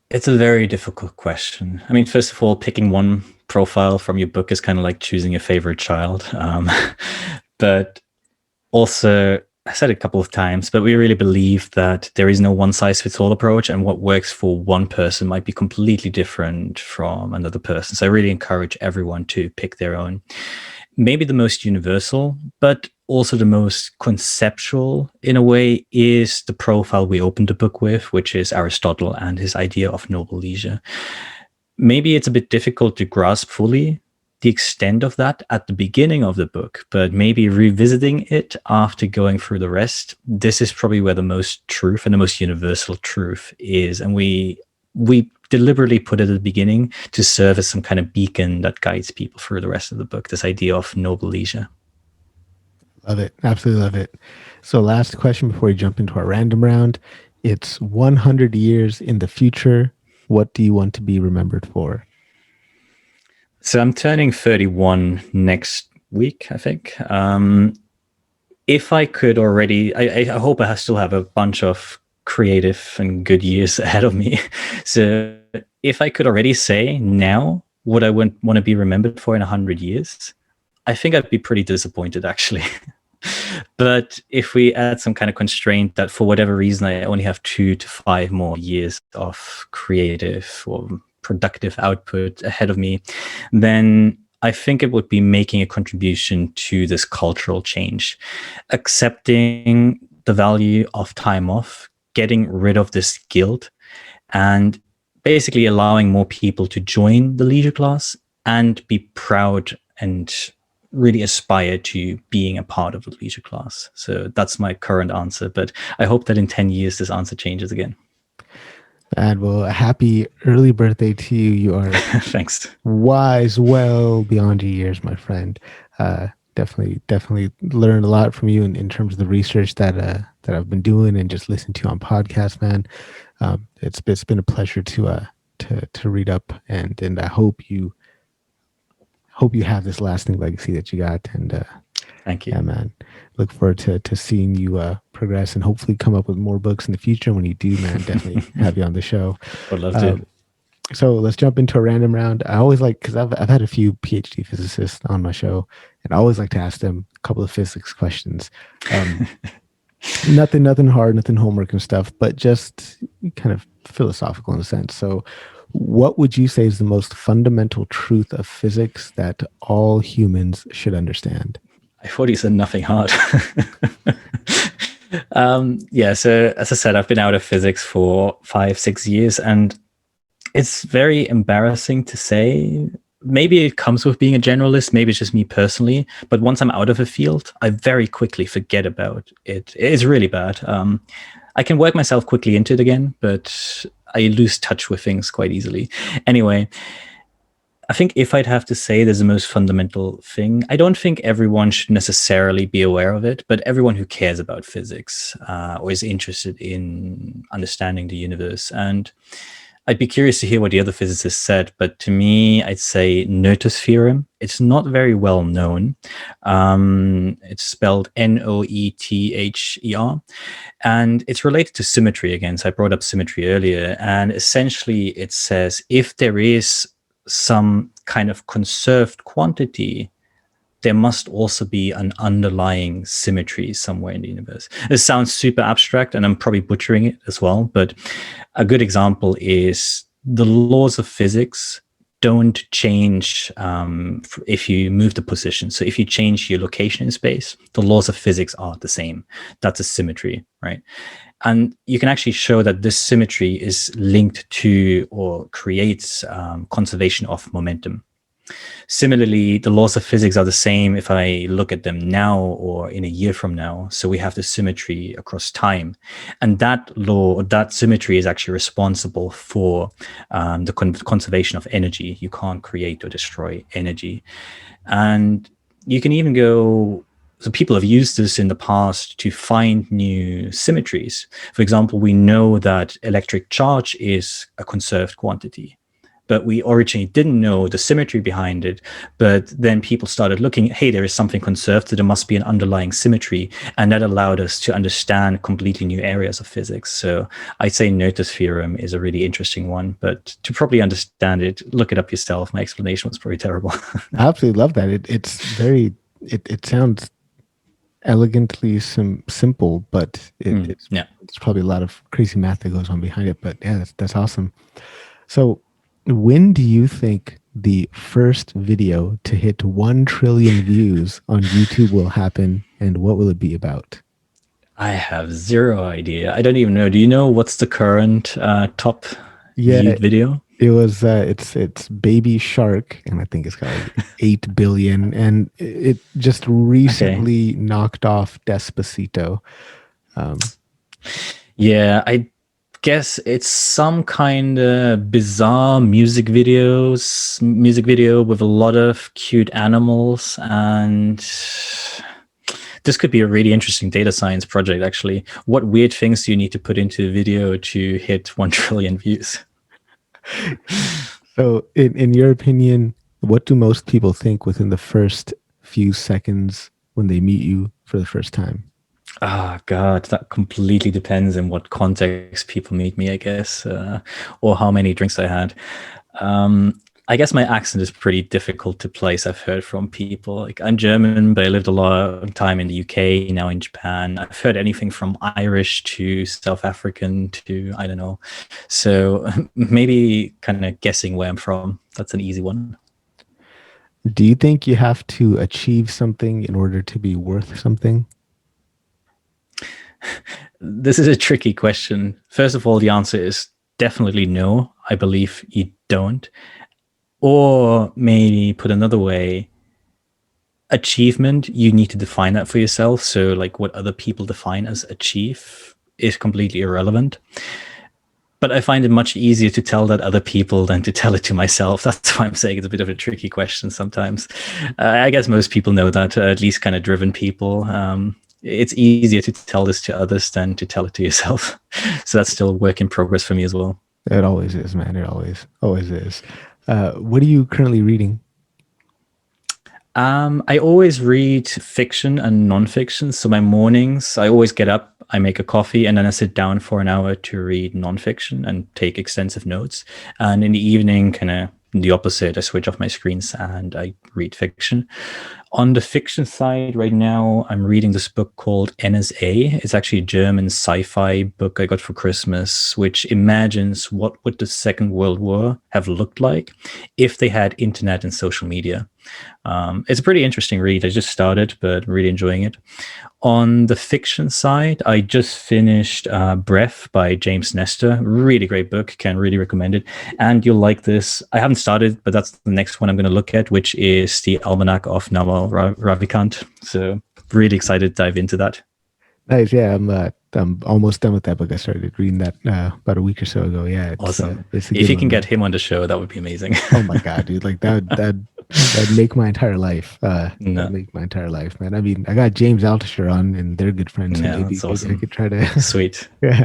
[SPEAKER 2] It's a very difficult question. I mean, first of all, picking one profile from your book is kind of like choosing a favorite child. But also, I said it a couple of times, but we really believe that there is no one size fits all approach, and what works for one person might be completely different from another person. So I really encourage everyone to pick their own. Maybe the most universal, but also the most conceptual in a way, is the profile we opened the book with, which is Aristotle and his idea of noble leisure. Maybe it's a bit difficult to grasp fully the extent of that at the beginning of the book, but maybe revisiting it after going through the rest, this is probably where the most truth and the most universal truth is. And we deliberately put it at the beginning to serve as some kind of beacon that guides people through the rest of the book, this idea of noble leisure.
[SPEAKER 1] Love it. Absolutely love it. So, last question before we jump into our random round. It's 100 years in the future. What do you want to be remembered for?
[SPEAKER 2] So I'm turning 31 next week, I think. If I could already, I hope I still have a bunch of creative and good years ahead of me. So if I could already say now what I would want to be remembered for in 100 years, I think I'd be pretty disappointed, actually. But if we add some kind of constraint that for whatever reason I only have 2 to 5 more years of creative or productive output ahead of me, then I think it would be making a contribution to this cultural change, accepting the value of time off, getting rid of this guilt, and basically allowing more people to join the leisure class and be proud and really aspire to being a part of the leisure class. So that's my current answer, but I hope that in 10 years this answer changes again.
[SPEAKER 1] And well, a happy early birthday to you. You are
[SPEAKER 2] Thanks.
[SPEAKER 1] wise, well beyond your years, my friend. Definitely learned a lot from you in terms of the research that I've been doing and just listening to you on podcasts, man. It's been a pleasure to read up, and I hope you have this lasting legacy that you got. And
[SPEAKER 2] Thank
[SPEAKER 1] yeah,
[SPEAKER 2] you.
[SPEAKER 1] man, look forward to seeing you progress and hopefully come up with more books in the future. When you do, man, definitely have you on the show.
[SPEAKER 2] Would love to.
[SPEAKER 1] So let's jump into a random round. I always like, because I've had a few PhD physicists on my show, and I always like to ask them a couple of physics questions. Nothing hard, nothing homework and stuff, but just kind of philosophical in a sense. So, what would you say is the most fundamental truth of physics that all humans should understand?
[SPEAKER 2] I thought you said nothing hard. Yeah, so as I said, I've been out of physics for 5, 6 years, and it's very embarrassing to say. Maybe it comes with being a generalist, maybe it's just me personally, but once I'm out of a field, I very quickly forget about it. It's really bad. I can work myself quickly into it again, but I lose touch with things quite easily. Anyway, I think if I'd have to say there's the most fundamental thing, I don't think everyone should necessarily be aware of it, but everyone who cares about physics or is interested in understanding the universe. And I'd be curious to hear what the other physicists said, but to me, I'd say Noether's theorem. It's not very well known. It's spelled Noether, and it's related to symmetry again. So I brought up symmetry earlier, and essentially it says if there is some kind of conserved quantity, there must also be an underlying symmetry somewhere in the universe. It sounds super abstract, and I'm probably butchering it as well, but a good example is the laws of physics don't change if you move the position. So if you change your location in space, the laws of physics are the same. That's a symmetry, right? And you can actually show that this symmetry is linked to or creates conservation of momentum. Similarly, the laws of physics are the same if I look at them now or in a year from now. So we have the symmetry across time. And that law, that symmetry is actually responsible for the conservation of energy. You can't create or destroy energy. And you can even go, so people have used this in the past to find new symmetries. For example, we know that electric charge is a conserved quantity, but we originally didn't know the symmetry behind it. But then people started looking, hey, there is something conserved, so there must be an underlying symmetry. And that allowed us to understand completely new areas of physics. So I'd say Noether's theorem is a really interesting one. But to probably understand it, look it up yourself. My explanation was probably terrible.
[SPEAKER 1] I absolutely love that. It's very, it sounds elegantly simple, but
[SPEAKER 2] Yeah.
[SPEAKER 1] it's probably a lot of crazy math that goes on behind it. But yeah, that's awesome. So when do you think the first video to hit 1 trillion views on YouTube will happen, and what will it be about?
[SPEAKER 2] I have zero idea. I don't even know. Do you know what's the current top
[SPEAKER 1] Yeah,
[SPEAKER 2] viewed video?
[SPEAKER 1] it was it's Baby Shark, and I think it's got like 8 billion, and it just recently knocked off Despacito.
[SPEAKER 2] Yeah, I guess it's some kind of bizarre music video with a lot of cute animals, and this could be a really interesting data science project, actually. What weird things do you need to put into a video to hit 1 trillion views?
[SPEAKER 1] So, in your opinion, what do most people think within the first few seconds when they meet you for the first time?
[SPEAKER 2] Ah, God, that completely depends on what context people meet me, I guess, or how many drinks I had. I guess my accent is pretty difficult to place. I've heard from people. Like, I'm German, but I lived a lot of time in the UK, now in Japan. I've heard anything from Irish to South African to, I don't know. So maybe kind of guessing where I'm from. That's an easy one.
[SPEAKER 1] Do you think you have to achieve something in order to be worth something?
[SPEAKER 2] This is a tricky question. First of all, the answer is definitely no. I believe you don't. Or maybe put another way, achievement, you need to define that for yourself. So, like, what other people define as achieve is completely irrelevant. But I find it much easier to tell that other people than to tell it to myself. That's why I'm saying it's a bit of a tricky question sometimes. I guess most people know that, at least kind of driven people. It's easier to tell this to others than to tell it to yourself. So that's still a work in progress for me as well.
[SPEAKER 1] It always is, man. It always is. What are you currently reading?
[SPEAKER 2] I always read fiction and nonfiction. So my mornings, I always get up, I make a coffee, and then I sit down for an hour to read nonfiction and take extensive notes. And in the evening, kind of the opposite, I switch off my screens and I read fiction. On the fiction side, right now, I'm reading this book called NSA. It's actually a German sci-fi book I got for Christmas, which imagines what would the Second World War have looked like if they had internet and social media. It's a pretty interesting read. I just started, but really enjoying it. On the fiction side, I just finished Breath by James Nestor. Really great book. Can really recommend it. And you'll like this. I haven't started, but that's the next one I'm going to look at, which is the Almanac of Naval Ravikant. So really excited to dive into that.
[SPEAKER 1] Nice. Yeah, I'm almost done with that book. I started reading that about a week or so ago. Yeah,
[SPEAKER 2] Awesome.
[SPEAKER 1] it's a
[SPEAKER 2] If
[SPEAKER 1] good
[SPEAKER 2] you
[SPEAKER 1] one,
[SPEAKER 2] can get
[SPEAKER 1] man.
[SPEAKER 2] him on the show, that would be amazing.
[SPEAKER 1] Oh my god, dude! Like that'd make my entire life. That'd
[SPEAKER 2] No,
[SPEAKER 1] make my entire life, man. I mean, I got James Altucher on, and they're good friends, so
[SPEAKER 2] yeah,
[SPEAKER 1] maybe
[SPEAKER 2] that's
[SPEAKER 1] maybe I
[SPEAKER 2] awesome.
[SPEAKER 1] could try to.
[SPEAKER 2] Sweet.
[SPEAKER 1] Yeah,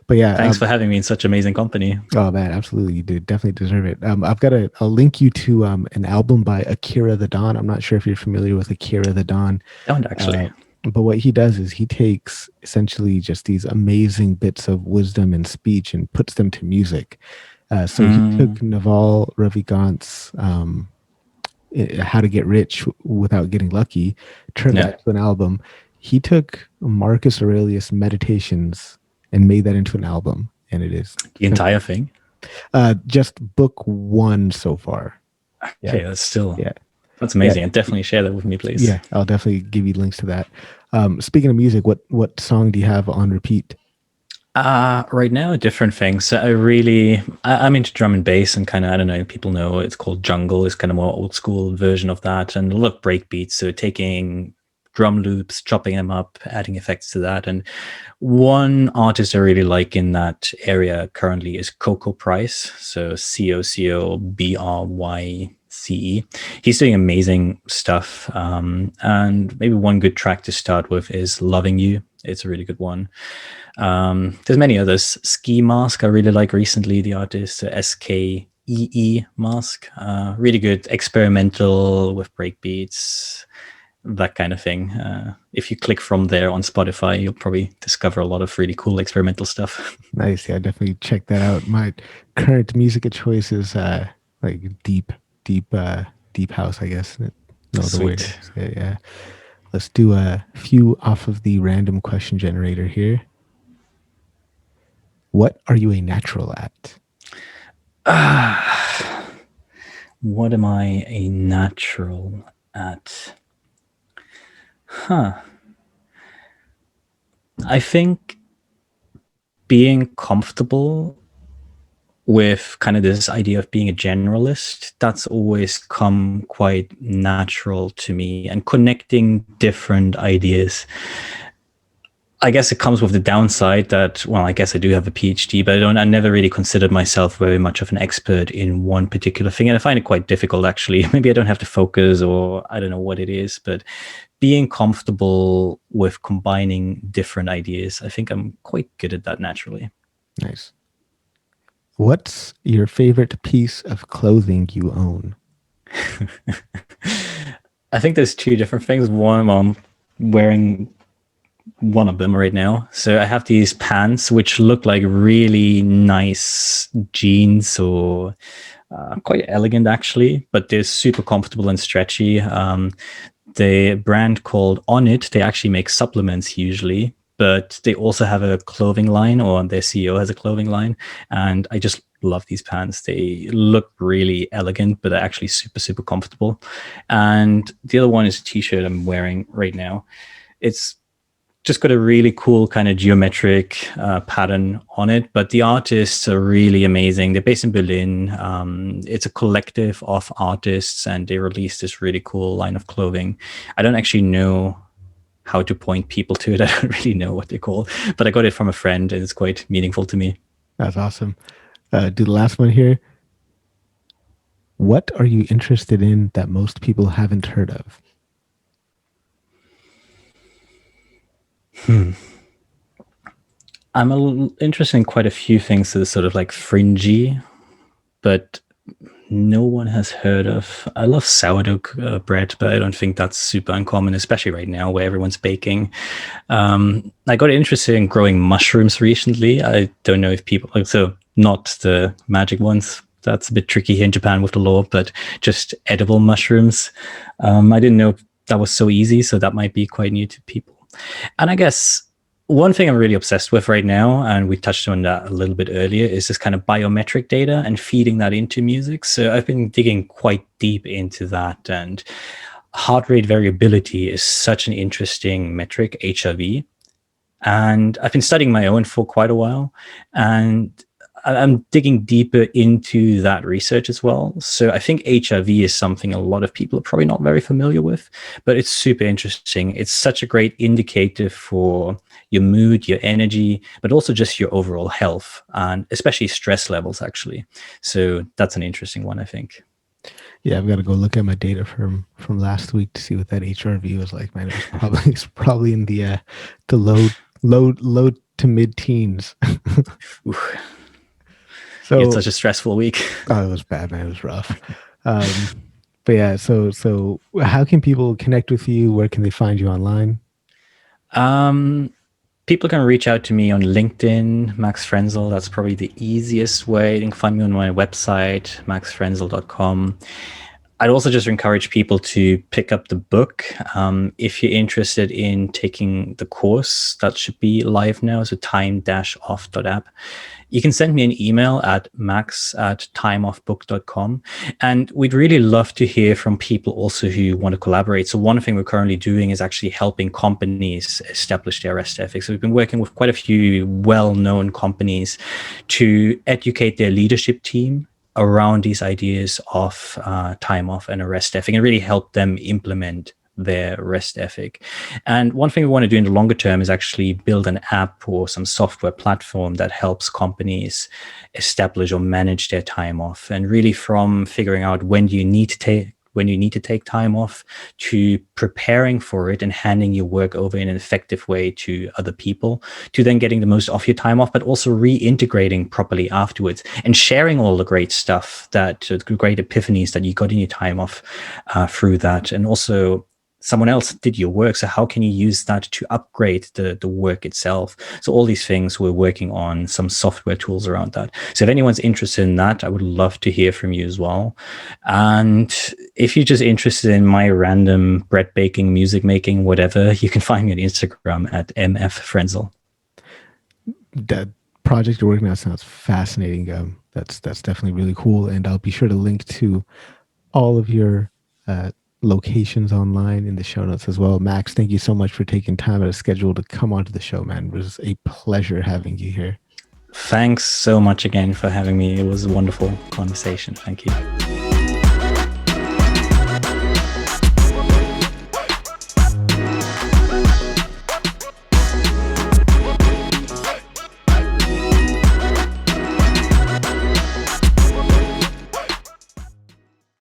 [SPEAKER 1] but yeah.
[SPEAKER 2] Thanks for having me in such amazing company.
[SPEAKER 1] Oh man, absolutely, you did definitely deserve it. I've got I'll link you to an album by Akira the Don. I'm not sure if you're familiar with Akira the Don.
[SPEAKER 2] Don't
[SPEAKER 1] Uh,
[SPEAKER 2] actually.
[SPEAKER 1] but what he does is he takes essentially just these amazing bits of wisdom and speech and puts them to music. So he
[SPEAKER 2] Mm,
[SPEAKER 1] took Naval Ravikant's How to Get Rich Without Getting Lucky, turned
[SPEAKER 2] yeah,
[SPEAKER 1] that into an album. He took Marcus Aurelius' Meditations and made that into an album, and it is
[SPEAKER 2] the entire thing.
[SPEAKER 1] just book one so far. Yeah,
[SPEAKER 2] Okay,
[SPEAKER 1] yeah,
[SPEAKER 2] that's
[SPEAKER 1] yeah,
[SPEAKER 2] amazing. And definitely share that with me, please.
[SPEAKER 1] yeah. I'll definitely give you links to that. Speaking of music, what song do you have on repeat?
[SPEAKER 2] Right now, different things. So I'm into drum and bass and kind of, I don't know, people know it's called jungle. It's kind of more old school version of that, and a lot of break beats. So taking drum loops, chopping them up, adding effects to that. And one artist I really like in that area currently is Coco Price. So COCOBRYCE. He's doing amazing stuff. And maybe one good track to start with is Loving You. It's a really good one. There's many others. Ski Mask, I really like recently, the artist, SKEE Mask. Really good experimental with breakbeats, that kind of thing. If you click from there on Spotify, you'll probably discover a lot of really cool experimental stuff.
[SPEAKER 1] Nice. Yeah, definitely check that out. My current music of choice is like deep house, I guess. No other way to
[SPEAKER 2] Sweet.
[SPEAKER 1] say it. Yeah. Let's do a few off of the random question generator here. What are you a natural at?
[SPEAKER 2] What am I a natural at? Huh. I think being comfortable with kind of this idea of being a generalist, that's always come quite natural to me, and connecting different ideas. I guess it comes with the downside that, well, I guess I do have a PhD, but I never really considered myself very much of an expert in one particular thing. And I find it quite difficult, actually. Maybe I don't have to focus, or I don't know what it is, but being comfortable with combining different ideas, I think I'm quite good at that naturally.
[SPEAKER 1] Nice. What's your favorite piece of clothing you own?
[SPEAKER 2] I think there's two different things. One, I'm wearing one of them right now. So I have these pants which look like really nice jeans, or quite elegant actually, but they're super comfortable and stretchy. The brand called On It, they actually make supplements usually, but they also have a clothing line, or their CEO has a clothing line. And I just love these pants. They look really elegant, but they're actually super, super comfortable. And the other one is a t-shirt I'm wearing right now. It's just got a really cool kind of geometric pattern on it, but the artists are really amazing. They're based in Berlin. It's a collective of artists, and they released this really cool line of clothing. I don't actually know how to point people to it. I don't really know what they're called, but I got it from a friend, and it's quite meaningful to me.
[SPEAKER 1] That's awesome. Do the last one here. What are you interested in that most people haven't heard of?
[SPEAKER 2] I'm interested in quite a few things that are sort of like fringy, but no one has heard of. I love sourdough bread, but I don't think that's super uncommon, especially right now where everyone's baking. I got interested in growing mushrooms recently. I don't know if people, like, so not the magic ones. That's a bit tricky here in Japan with the law, but just edible mushrooms. I didn't know that was so easy, so that might be quite new to people. And I guess one thing I'm really obsessed with right now, and we touched on that a little bit earlier, is this kind of biometric data and feeding that into music. So I've been digging quite deep into that, and heart rate variability is such an interesting metric, HRV. And I've been studying my own for quite a while. And I'm digging deeper into that research as well. So I think HRV is something a lot of people are probably not very familiar with, but it's super interesting. It's such a great indicator for your mood, your energy, but also just your overall health and especially stress levels, actually. So that's an interesting one, I think.
[SPEAKER 1] Yeah, I've got to go look at my data from last week to see what that HRV was like. Man, it was probably it's probably in the low to mid teens.
[SPEAKER 2] Oof, you had
[SPEAKER 1] So
[SPEAKER 2] such a stressful week.
[SPEAKER 1] oh, it was bad, man. It was rough. Um, but yeah, so how can people connect with you? Where can they find you online?
[SPEAKER 2] Um, People can reach out to me on LinkedIn, Max Frenzel. That's probably the easiest way. You can find me on my website, maxfrenzel.com. I'd also just encourage people to pick up the book. If you're interested in taking the course, that should be live now. So time-off.app. You can send me an email at max@timeoffbook.com. And we'd really love to hear from people also who want to collaborate. So one thing we're currently doing is actually helping companies establish their rest ethics. So we've been working with quite a few well-known companies to educate their leadership team around these ideas of time off and a rest ethic and really help them implement their rest ethic. And one thing we want to do in the longer term is actually build an app or some software platform that helps companies establish or manage their time off, and really from figuring out when you need to take time off to preparing for it and handing your work over in an effective way to other people, to then getting the most off your time off, but also reintegrating properly afterwards and sharing all the great stuff, that the great epiphanies that you got in your time off through that. And also someone else did your work, so how can you use that to upgrade the work itself? So all these things, we're working on some software tools around that. So if anyone's interested in that, I would love to hear from you as well. And if you're just interested in my random bread baking, music making, whatever, you can find me on Instagram at mffrenzel.
[SPEAKER 1] That project you're working on sounds fascinating. That's definitely really cool, and I'll be sure to link to all of your locations online in the show notes as well. Max, thank you so much for taking time out of schedule to come onto the show, man. It was a pleasure having you here.
[SPEAKER 2] Thanks so much again for having me. It was a wonderful conversation. Thank you.